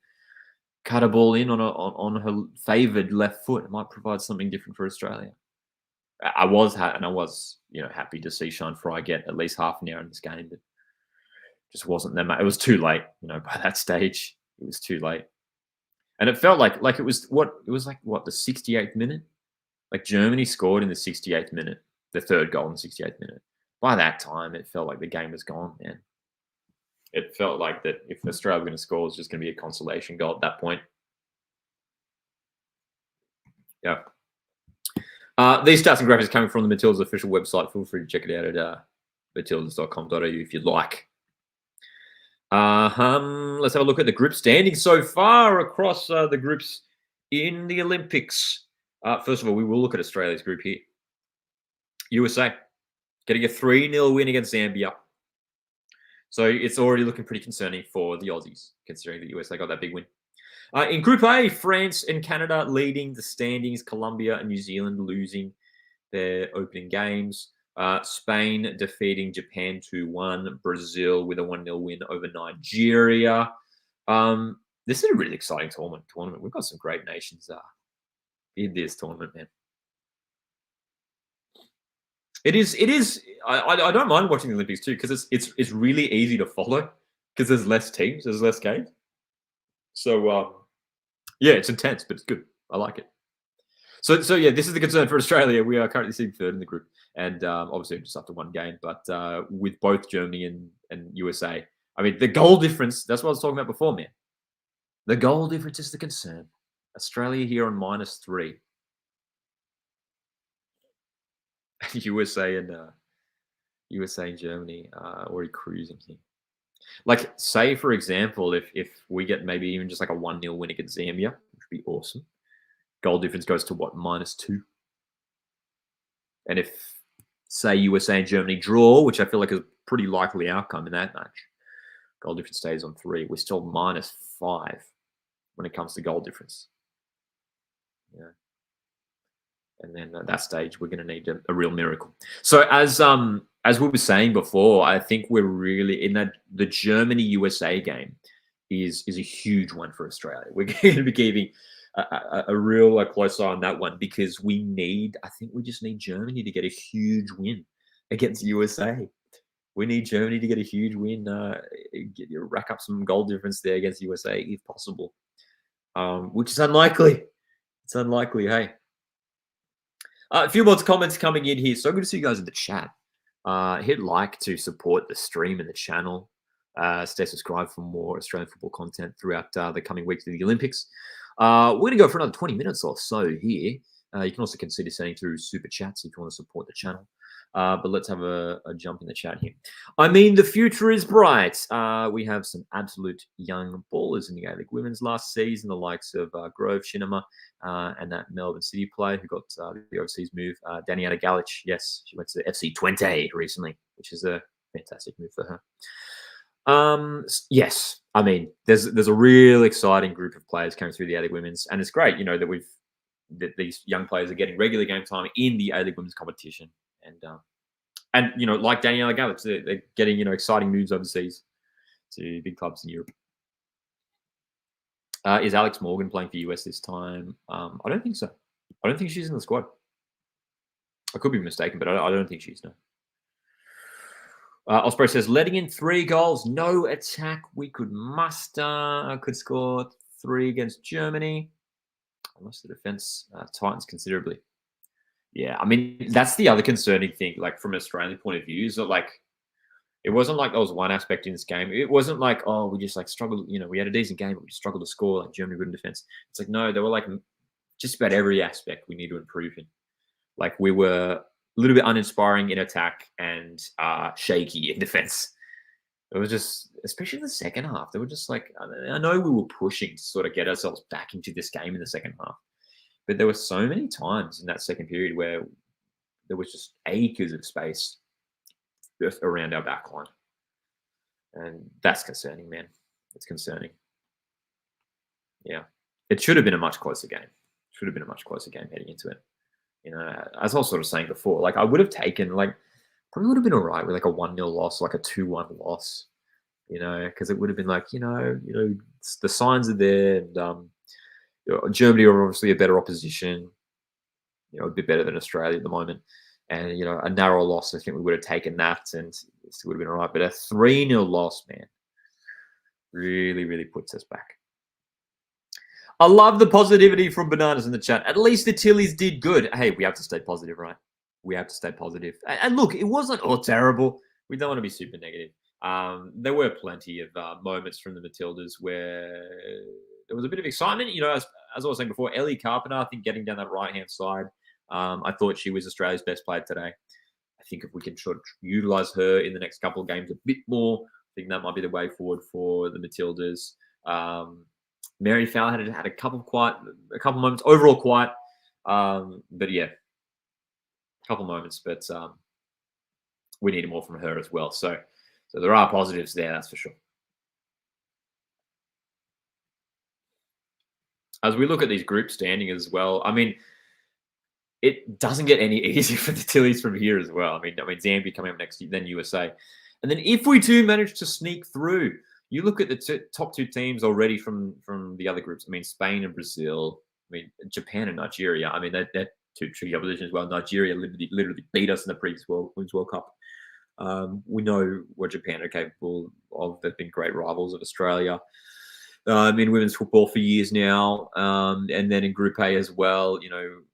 cut a ball in on her favoured left foot. It might provide something different for Australia. I was you know, happy to see Sian Fryer get at least half an hour in this game, but just wasn't them. It was too late, you know. By that stage, it was too late, and it felt like it was the 68th minute. Like Germany scored in the 68th minute, the third goal in the 68th minute. By that time, it felt like the game was gone, man. It felt like that if Australia were going to score, it was just going to be a consolation goal at that point. Yeah. These stats and graphics coming from the Matildas official website. Feel free to check it out at matildas.com.au if you'd like. Let's have a look at the group standings so far across the groups in the Olympics. First of all, we will look at Australia's group here. USA getting a 3-0 win against Zambia. So it's already looking pretty concerning for the Aussies, considering the USA got that big win. In Group A, France and Canada leading the standings. Colombia and New Zealand losing their opening games. Spain defeating Japan 2-1. Brazil with a 1-0 win over Nigeria. This is a really exciting tournament. We've got some great nations in this tournament, man. It is. I don't mind watching the Olympics too because it's really easy to follow because there's less teams, there's less games. So yeah, it's intense, but it's good. I like it. So yeah, this is the concern for Australia. We are currently sitting third in the group, and obviously just after one game. But with both Germany and USA, I mean the goal difference. That's what I was talking about before, man. The goal difference is the concern. Australia here on -3. USA and Germany already cruising here. Like, say for example, if we get maybe even just like a 1-0 win against Zambia, which would be awesome. Goal difference goes to what, -2. And if say USA and Germany draw, which I feel like is a pretty likely outcome in that match, goal difference stays on 3. We're still -5 when it comes to goal difference. Yeah. And then at that stage, we're going to need a real miracle. So as we were saying before, I think we're really in that the Germany-USA game is a huge one for Australia. We're going to be keeping a real close eye on that one because I think we just need Germany to get a huge win against USA. We need Germany to get a huge win, rack up some goal difference there against USA if possible, which is unlikely. It's unlikely, hey. A few more comments coming in here. So good to see you guys in the chat. Hit like to support the stream and the channel. Stay subscribed for more Australian football content throughout the coming weeks of the Olympics. We're going to go for another 20 minutes or so here. You can also consider sending through super chats if you want to support the channel. But let's have a jump in the chat here. I mean, the future is bright. We have some absolute young ballers in the A-League Women's last season, the likes of Grove Shinema and that Melbourne City player who got the overseas move, Daniela Galic. Yes, she went to FC Twente recently, which is a fantastic move for her. Yes, I mean, there's a real exciting group of players coming through the A-League Women's, and it's great, you know, that these young players are getting regular game time in the A-League Women's competition. And you know, like Daniela Galic, they're getting, you know, exciting moves overseas to big clubs in Europe. Is Alex Morgan playing for US this time? I don't think so. I don't think she's in the squad. I could be mistaken, but I don't think she's, no. Osprey says, letting in 3 goals, no attack we could muster. Could score 3 against Germany. unless the defense tightens considerably. Yeah, I mean, that's the other concerning thing, like from an Australian point of view, is that like it wasn't like there was one aspect in this game. It wasn't like, oh, we just like struggled, we had a decent game, but we just struggled to score, like Germany good in defense. It's like, no, there were like just about every aspect we need to improve in. Like we were a little bit uninspiring in attack and shaky in defense. It was just, especially in the second half, they were just like, I know we were pushing to sort of get ourselves back into this game in the second half, but there were so many times in that second period where there was just acres of space around our back line. And that's concerning, man. It's concerning. Yeah. It should have been a much closer game. Should have been a much closer game heading into it. As I was sort of saying before, like I would have taken, like, probably would have been all right with like a 1-0 loss, like a 2-1 loss, because it would have been like, the signs are there. And Germany are obviously a better opposition, a bit better than Australia at the moment. And, a narrow loss, I think we would have taken that and it would have been all right. But a 3-0 loss, man, really, really puts us back. I love the positivity from Bananas in the chat. At least the Tillies did good. Hey, we have to stay positive, right? We have to stay positive. And look, it wasn't all terrible. We don't want to be super negative. There were plenty of moments from the Matildas where there was a bit of excitement. As I was saying before, Ellie Carpenter, I think getting down that right-hand side, I thought she was Australia's best player today. I think if we can sort of utilise her in the next couple of games a bit more, I think that might be the way forward for the Matildas. Mary Fowler had a couple moments, overall quiet, but yeah, a couple moments. But we needed more from her as well. So there are positives there, that's for sure. As we look at these group standing as well, I mean, it doesn't get any easier for the Tillies from here as well. I mean, Zambia coming up next, then USA. And then if we do manage to sneak through, you look at the top two teams already from the other groups. I mean, Spain and Brazil. I mean, Japan and Nigeria. I mean, they're two tricky oppositions as well. Nigeria literally beat us in the previous Women's World Cup. We know what Japan are capable of. They've been great rivals of Australia. In women's football for years now, and then in Group A as well,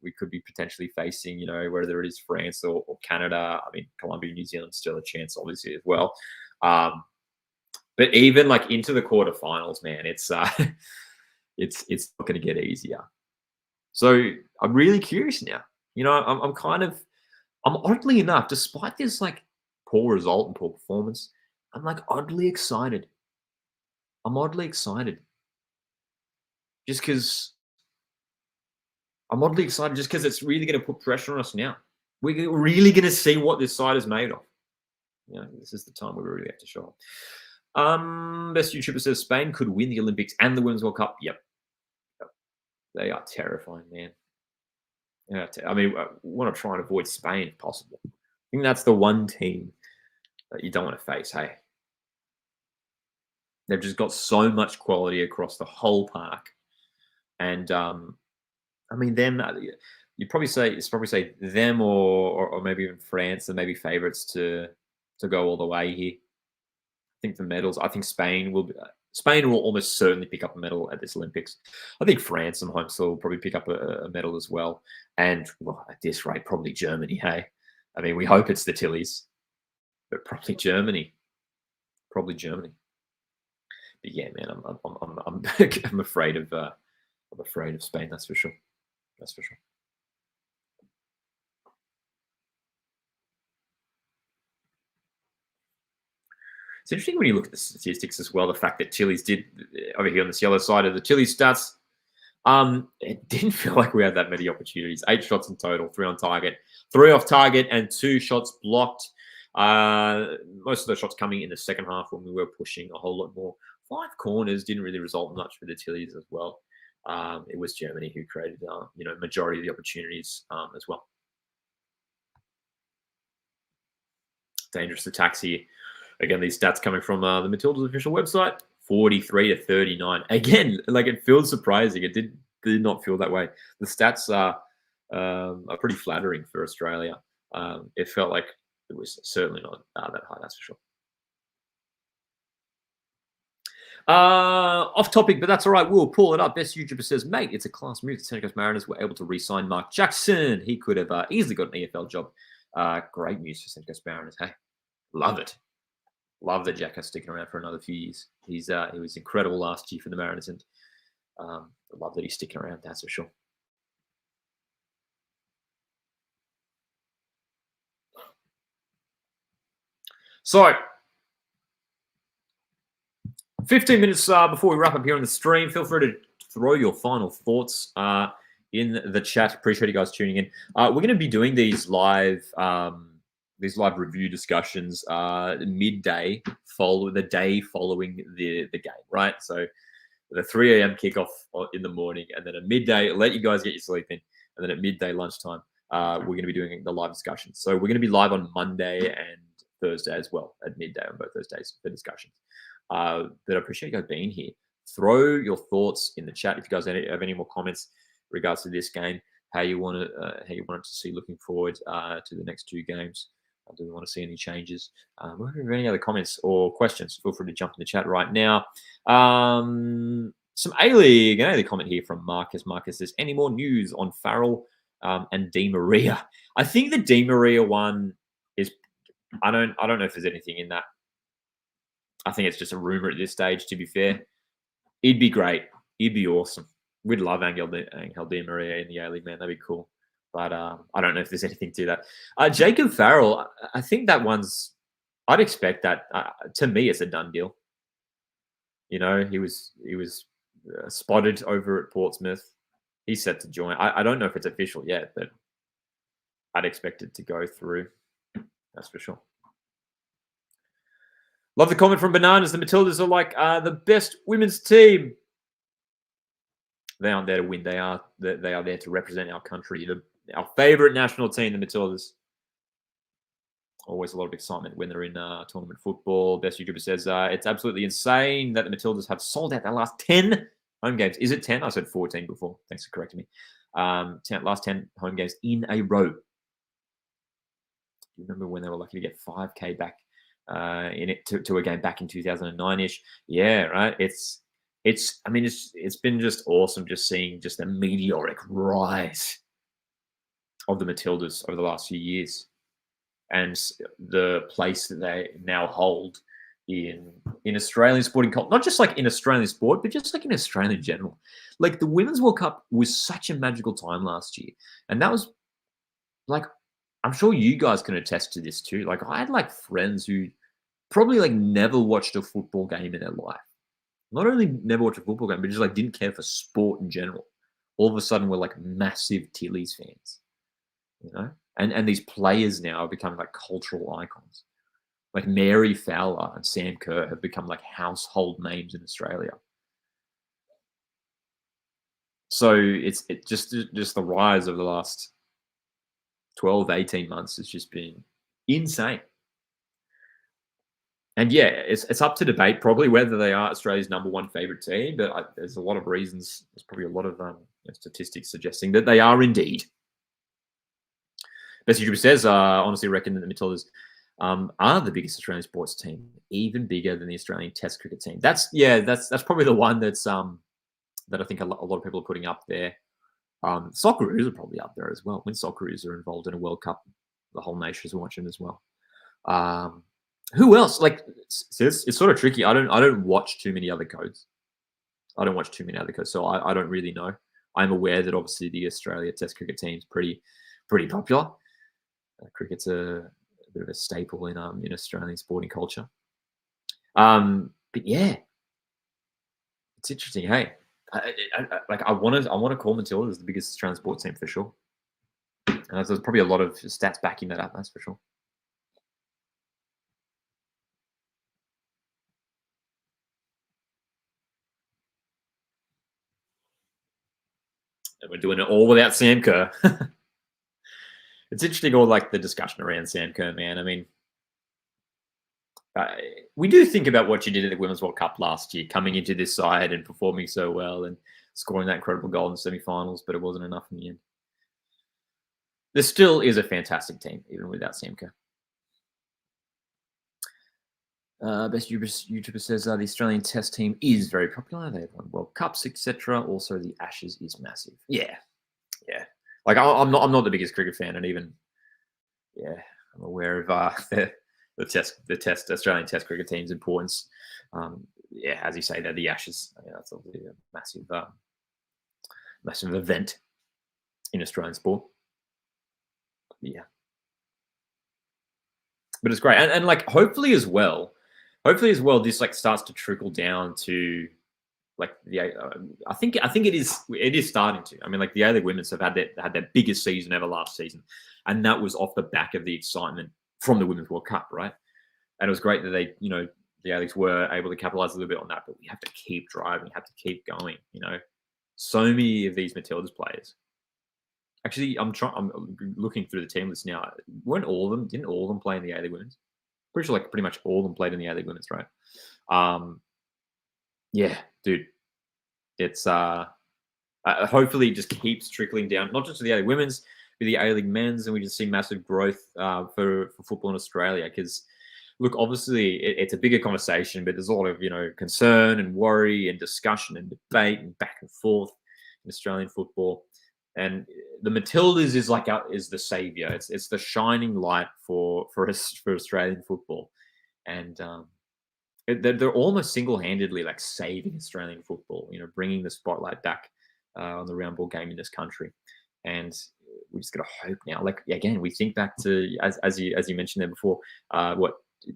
we could be potentially facing, whether it is France or Canada. I mean, Colombia, New Zealand still a chance, obviously, as well. But even like into the quarterfinals, man, it's it's not going to get easier. So I'm really curious now. I'm oddly enough, despite this like poor result and poor performance, I'm like oddly excited. I'm oddly excited. Just because it's really going to put pressure on us now. We're really going to see what this side is made of. This is the time we really have to show up. Best YouTuber says Spain could win the Olympics and the Women's World Cup. Yep. They are terrifying, man. I mean, I want to try and avoid Spain if possible. I think that's the one team that you don't want to face, hey? They've just got so much quality across the whole park. And, I mean, them, you'd probably say them or maybe even France are maybe favourites to go all the way here. I think the medals, I think Spain will almost certainly pick up a medal at this Olympics. I think France and home will probably pick up a medal as well. And, well, at this rate, probably Germany, hey? I mean, we hope it's the Tillies, but probably Germany. Probably Germany. But yeah, man, I'm afraid of Spain. That's for sure. That's for sure. It's interesting when you look at the statistics as well. The fact that Tillies did over here on this yellow side of the Tillies stats, it didn't feel like we had that many opportunities. 8 shots in total, 3 on target, 3 off target, and 2 shots blocked. Most of those shots coming in the second half when we were pushing a whole lot more. 5 corners didn't really result much for the Tillies as well. It was Germany who created, majority of the opportunities as well. Dangerous attacks here. Again, these stats coming from the Matildas official website, 43 to 39. Again, like it feels surprising. It did not feel that way. The stats are pretty flattering for Australia. It felt like it was certainly not that high, that's for sure. Off topic, but that's all right. We'll pull it up. Best YouTuber says, mate, it's a class move. The Central Coast Mariners were able to re-sign Mark Jackson. He could have easily got an EFL job. Great news for Central Coast Mariners. Hey, love it. Love that Jack is sticking around for another few years. He was incredible last year for the Mariners, and love that he's sticking around. That's for sure. So, 15 minutes before we wrap up here on the stream, feel free to throw your final thoughts in the chat. Appreciate you guys tuning in. We're going to be doing these live review discussions midday, the day following the game, right? So the 3 a.m. kickoff in the morning, and then at midday, let you guys get your sleep in, and then at midday lunchtime, we're going to be doing the live discussions. So we're going to be live on Monday and Thursday as well at midday on both those days for discussions. But I appreciate you guys being here. Throw your thoughts in the chat if you guys have any more comments in regards to this game, how you want it to see looking forward to the next 2 games. Do we want to see any changes? If you have any other comments or questions, feel free to jump in the chat right now. Some A-League comment here from Marcus. Marcus says, any more news on Farrell and Di Maria? I think the Di Maria one is, I don't know if there's anything in that. I think it's just a rumor at this stage, to be fair. He'd be great. He'd be awesome. We'd love Angel Di Maria in the A-League, man. That'd be cool. But I don't know if there's anything to that. Jacob Farrell, I think that one's, I'd expect that. To me, it's a done deal. You know, he was spotted over at Portsmouth. He's set to join. I don't know if it's official yet, but I'd expect it to go through. That's for sure. Love the comment from Bananas. The Matildas are like the best women's team. They aren't there to win. They are there to represent our country. Our favorite national team, the Matildas. Always a lot of excitement when they're in tournament football. Best YouTuber says it's absolutely insane that the Matildas have sold out their last 10 home games. Is it 10? I said 14 before. Thanks for correcting me. Last 10 home games in a row. Do you remember when they were lucky to get 5K back in it to a game back in 2009-ish? Yeah, right. It's been just awesome just seeing just the meteoric rise of the Matildas over the last few years, and the place that they now hold in Australian sporting culture, not just like in Australian sport, but just like in Australia in general. Like the Women's World Cup was such a magical time last year, and that was like, I'm sure you guys can attest to this too. Like I had like friends who probably like never watched a football game in their life. Not only never watched a football game, but just like didn't care for sport in general. All of a sudden, we're like massive Tillies fans, you know. And these players now are becoming like cultural icons. Like Mary Fowler and Sam Kerr have become like household names in Australia. So it's just the rise over the last 12, 18 months has just been insane. And yeah, it's up to debate probably whether they are Australia's #1 favorite team, but there's a lot of reasons. There's probably a lot of statistics suggesting that they are indeed. Best YouTuber says, honestly reckon that the Matildas are the biggest Australian sports team, even bigger than the Australian Test cricket team. That's probably the one that's that I think a lot of people are putting up there. Socceroos are probably up there as well. When Socceroos are involved in a World Cup, the whole nation is watching as well. Who else? Like, it's sort of tricky. I don't watch too many other codes. So I don't really know. I'm aware that obviously the Australia Test cricket team is pretty popular. Cricket's a bit of a staple in Australian sporting culture. But yeah, it's interesting. Hey, I want to call Matildas the biggest Australian sports team for sure. And there's probably a lot of stats backing that up. That's for sure. And we're doing it all without Sam Kerr. It's interesting, all like the discussion around Sam Kerr, man. I mean, we do think about what you did at the Women's World Cup last year, coming into this side and performing so well and scoring that incredible goal in the semi-finals, but it wasn't enough in the end. There still is a fantastic team, even without Sam Kerr. Best YouTuber says the Australian Test team is very popular. They've won World Cups, etc. Also, the Ashes is massive. Yeah, yeah. Like I'm not the biggest cricket fan, and even I'm aware of the Australian Test cricket team's importance. As you say, they're the Ashes. That's obviously a massive event in Australian sport. Yeah, but it's great, and like hopefully as well, this like starts to trickle down to like I think it is starting to. I mean, like the A-League women's have had their biggest season ever last season, and that was off the back of the excitement from the Women's World Cup, right? And it was great that the A-Leagues were able to capitalize a little bit on that. But we have to keep driving, we have to keep going. So many of these Matildas players. Actually, I'm looking through the team list now. Didn't all of them play in the A-League women's? Pretty sure like pretty much all of them played in the A-League women's, right? Yeah, dude. It's hopefully it just keeps trickling down, not just to the A-League women's, but the A-League men's, and we just see massive growth for football in Australia. Because look, obviously it's a bigger conversation, but there's a lot of concern and worry and discussion and debate and back and forth in Australian football. And the Matildas is the savior. It's the shining light for Australian football, and they're almost single-handedly like saving Australian football. Bringing the spotlight back on the round ball game in this country, and we just got to hope now. Like again, we think back to as you mentioned there before,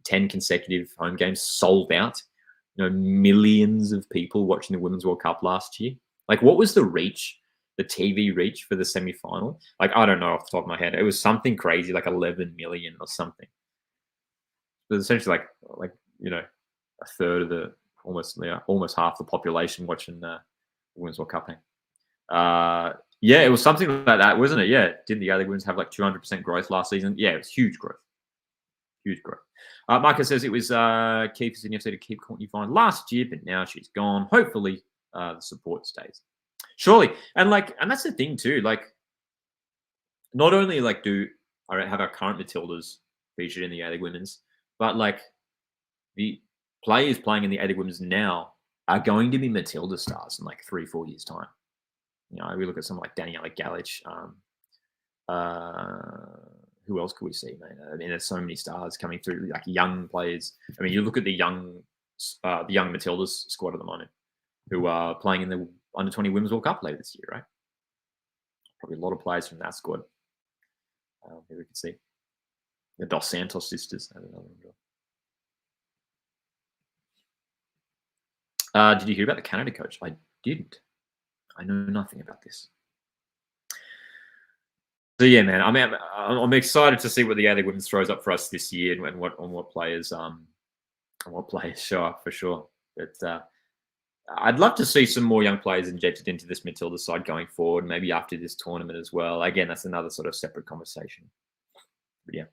10 consecutive home games sold out. Millions of people watching the Women's World Cup last year. Like, what was the reach? The TV reach for the semi-final? Like, I don't know off the top of my head. It was something crazy, like 11 million or something. It was essentially like a third of the almost half the population watching the Women's World Cup. It was something like that, wasn't it? Yeah, didn't the A-League women's have like 200% growth last season? Yeah, it was huge growth. Huge growth. Marcus says it was key for Sydney FC to keep Courtney Vine last year, but now she's gone. Hopefully, the support stays. Surely, and that's the thing too. Like, not only do I have our current Matildas featured in the A-League women's, but like the players playing in the A-League women's now are going to be Matilda stars in like 3-4 years' time. We look at someone like Daniela Galic. Who else could we see, man? I mean, there's so many stars coming through, like young players. I mean, you look at the young Matildas squad at the moment, who are playing in the Under-20 Women's World Cup later this year, right? Probably a lot of players from that squad. Here we can see the Dos Santos sisters. Did you hear about the Canada coach? I didn't. I know nothing about this. So yeah, man. I mean, I'm excited to see what the A-League women's throws up for us this year, and what players show up for sure. But I'd love to see some more young players injected into this Matilda side going forward, maybe after this tournament as well. Again, that's another sort of separate conversation. But yeah.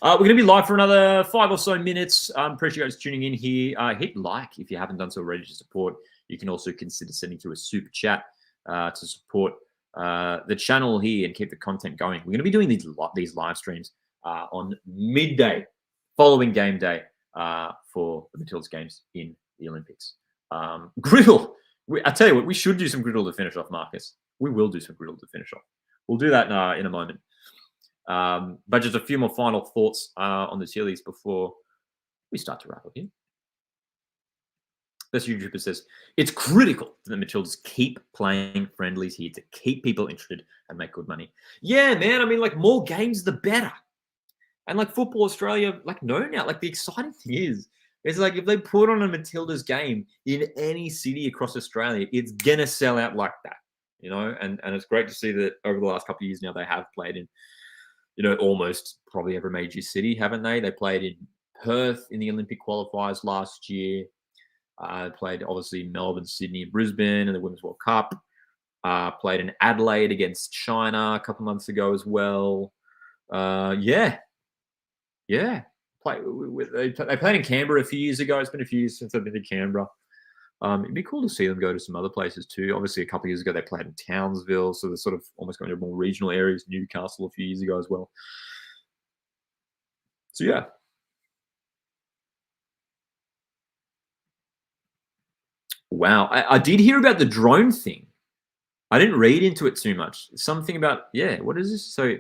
We're going to be live for another 5 or so minutes. Appreciate you guys tuning in here. Hit like if you haven't done so already to support. You can also consider sending through a super chat to support the channel here and keep the content going. We're going to be doing these live streams on midday, following game day for the Matildas games in the Olympics. Griddle. I tell you what, we should do some Griddle to finish off, Marcus. We will do some Griddle to finish off. We'll do that in a moment. But just a few more final thoughts on the Chili's before we start to wrap up here. This YouTuber says, it's critical that the Matildas keep playing friendlies here to keep people interested and make good money. Yeah, man. I mean, like, more games, the better. And like Football Australia, like, no now. Like, the exciting thing is, it's like if they put on a Matildas game in any city across Australia, it's going to sell out like that, and it's great to see that over the last couple of years now they have played in, almost probably every major city, haven't they? They played in Perth in the Olympic qualifiers last year. Played, obviously, Melbourne, Sydney, and Brisbane in the Women's World Cup. Played in Adelaide against China a couple months ago as well. Yeah. They played in Canberra a few years ago. It's been a few years since I've been to Canberra. It'd be cool to see them go to some other places too. Obviously, a couple of years ago, they played in Townsville. So they're sort of almost going to more regional areas, Newcastle a few years ago as well. So, yeah. Wow. I did hear about the drone thing. I didn't read into it too much. Something about, yeah, what is this? So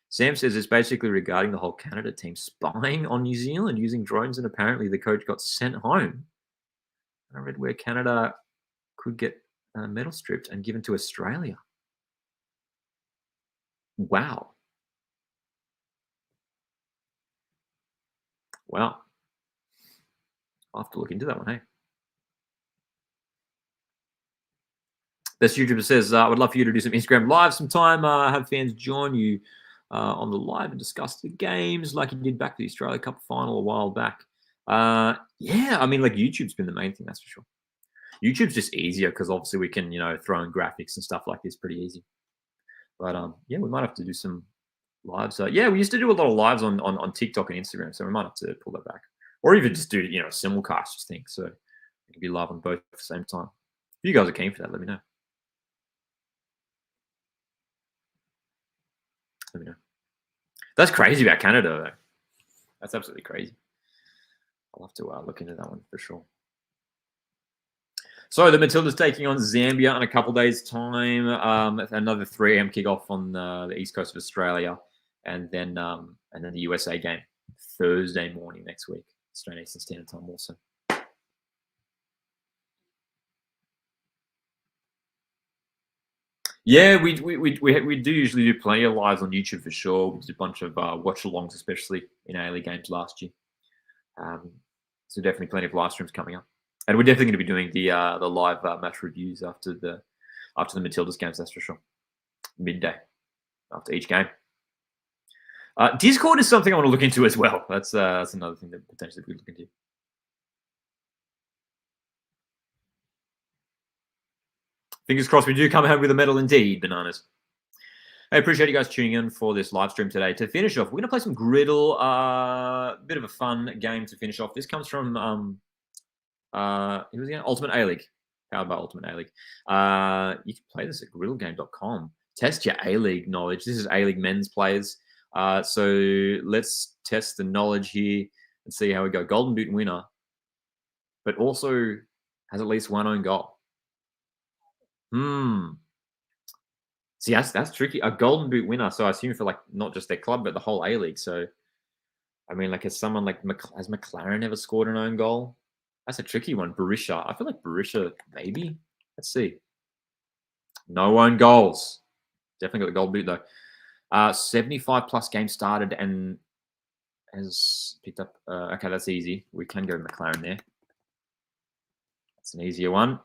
Sam says it's basically regarding the whole Canada team spying on New Zealand using drones, and apparently the coach got sent home. I read where Canada could get medal stripped and given to Australia. Wow. Wow. I'll have to look into that one, hey? This YouTuber says, I would love for you to do some Instagram live sometime. Have fans join you on the live and discuss the games like you did back to the Australia Cup final a while back. Yeah, I mean, like YouTube's been the main thing, that's for sure. YouTube's just easier because obviously we can, throw in graphics and stuff like this pretty easy. But yeah, we might have to do some lives. Yeah, we used to do a lot of lives on TikTok and Instagram, so we might have to pull that back, or even just do a simulcast thing, so it can be live on both at the same time. If you guys are keen for that, let me know. Let me know. That's crazy about Canada, though. That's absolutely crazy. I'll have to look into that one for sure. So the Matildas taking on Zambia in a couple days' time. Another 3 a.m. kickoff on the east coast of Australia, and then the USA game Thursday morning next week, Australian Eastern Standard Time also. Yeah, we do usually do plenty of lives on YouTube for sure. We did a bunch of watch-alongs, especially in A-League games last year. So definitely plenty of live streams coming up, and we're definitely going to be doing the live match reviews after the Matildas games. That's for sure. Midday after each game. Discord is something I want to look into as well. That's another thing that potentially we look into. Fingers crossed we do come home with a medal indeed, Bananas. I appreciate you guys tuning in for this live stream today. To finish off, we're going to play some Griddle. Bit of a fun game to finish off. This comes from who's again? Ultimate A-League. Powered by Ultimate A-League. You can play this at griddlegame.com. Test your A-League knowledge. This is A-League men's players. So let's test the knowledge here and see how we go. Golden Boot winner, but also has at least one own goal. See, that's tricky. A Golden Boot winner, so I assume for like not just their club, but the whole A-League. So, I mean, like, has someone like has McLaren ever scored an own goal? That's a tricky one. Barisha. I feel like Barisha, maybe. Let's see. No own goals. Definitely got the Golden Boot though. 75 plus games started and has picked up. Okay, that's easy. We can go McLaren there. That's an easier one.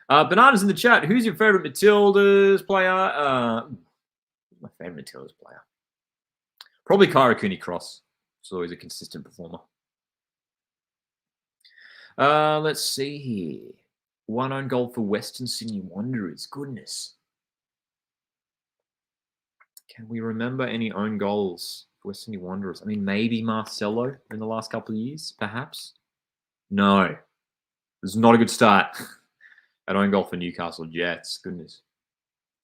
Bananas in the chat. Who's your favorite Matildas player? My favorite Matildas player. Probably Kyra Cooney-Cross. She's always a consistent performer. Let's see here. One own goal for Western Sydney Wanderers. Goodness. Can we remember any own goals for Western Sydney Wanderers? I mean, maybe Marcelo in the last couple of years, perhaps. No. This is not a good start. An own goal for Newcastle Jets. Goodness.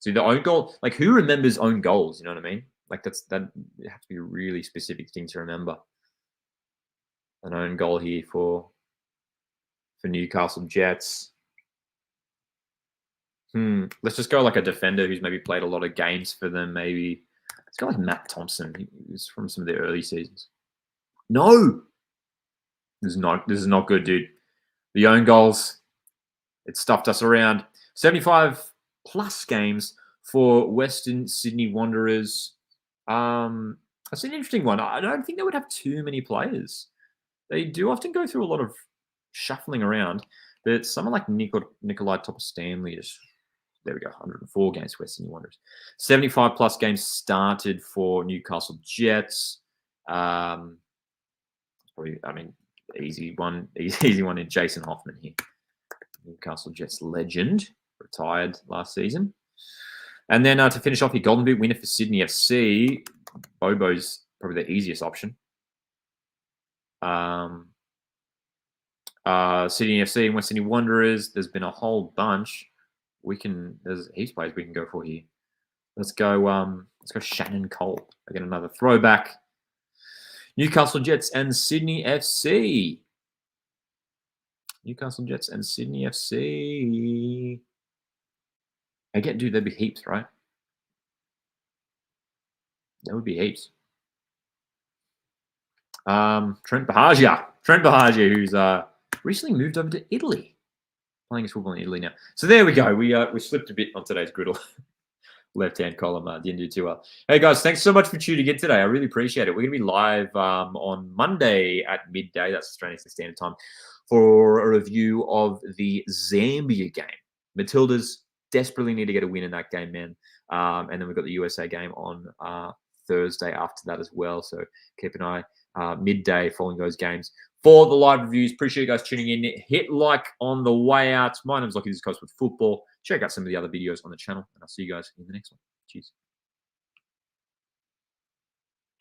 See, the own goal, like, who remembers own goals? You know what I mean? Like, that it has to be a really specific thing to remember. An own goal here for Newcastle Jets. Let's just go like a defender who's maybe played a lot of games for them. Maybe let's go like Matt Thompson. He's from some of the early seasons. No, this is not good, dude. The own goals, it stuffed us around. 75 plus games for Western Sydney Wanderers. That's an interesting one. I don't think they would have too many players. They do often go through a lot of shuffling around, but someone like Nikolai Topper-Stanley is, there we go, 104 games for Western Sydney Wanderers. 75 plus games started for Newcastle Jets. Probably, I mean, easy one in Jason Hoffman here. Newcastle Jets legend, retired last season. And then to finish off, your Golden Boot winner for Sydney FC. Bobo's probably the easiest option. Sydney FC and West Sydney Wanderers. There's been a whole bunch. There's heaps of players we can go for here. Let's go Shannon Cole. Again, another throwback. Newcastle Jets and Sydney FC. Newcastle Jets and Sydney FC. Again, dude, there'd be heaps, right? There would be heaps. Trent Bahagia, who's recently moved over to Italy, playing his football in Italy now. So there we go. We slipped a bit on today's griddle. Left-hand column didn't do too well. Hey guys, thanks so much for tuning in today. I really appreciate it. We're gonna be live on Monday at midday. That's Australian Standard Time for a review of the Zambia game. Matildas desperately need to get a win in that game, man. And then we've got the USA game on Thursday after that as well. So keep an eye midday following those games for the live reviews. Appreciate you guys tuning in. Hit like on the way out. My name's Lockie, this is Coach with Football. Check out some of the other videos on the channel, and I'll see you guys in the next one. Cheers.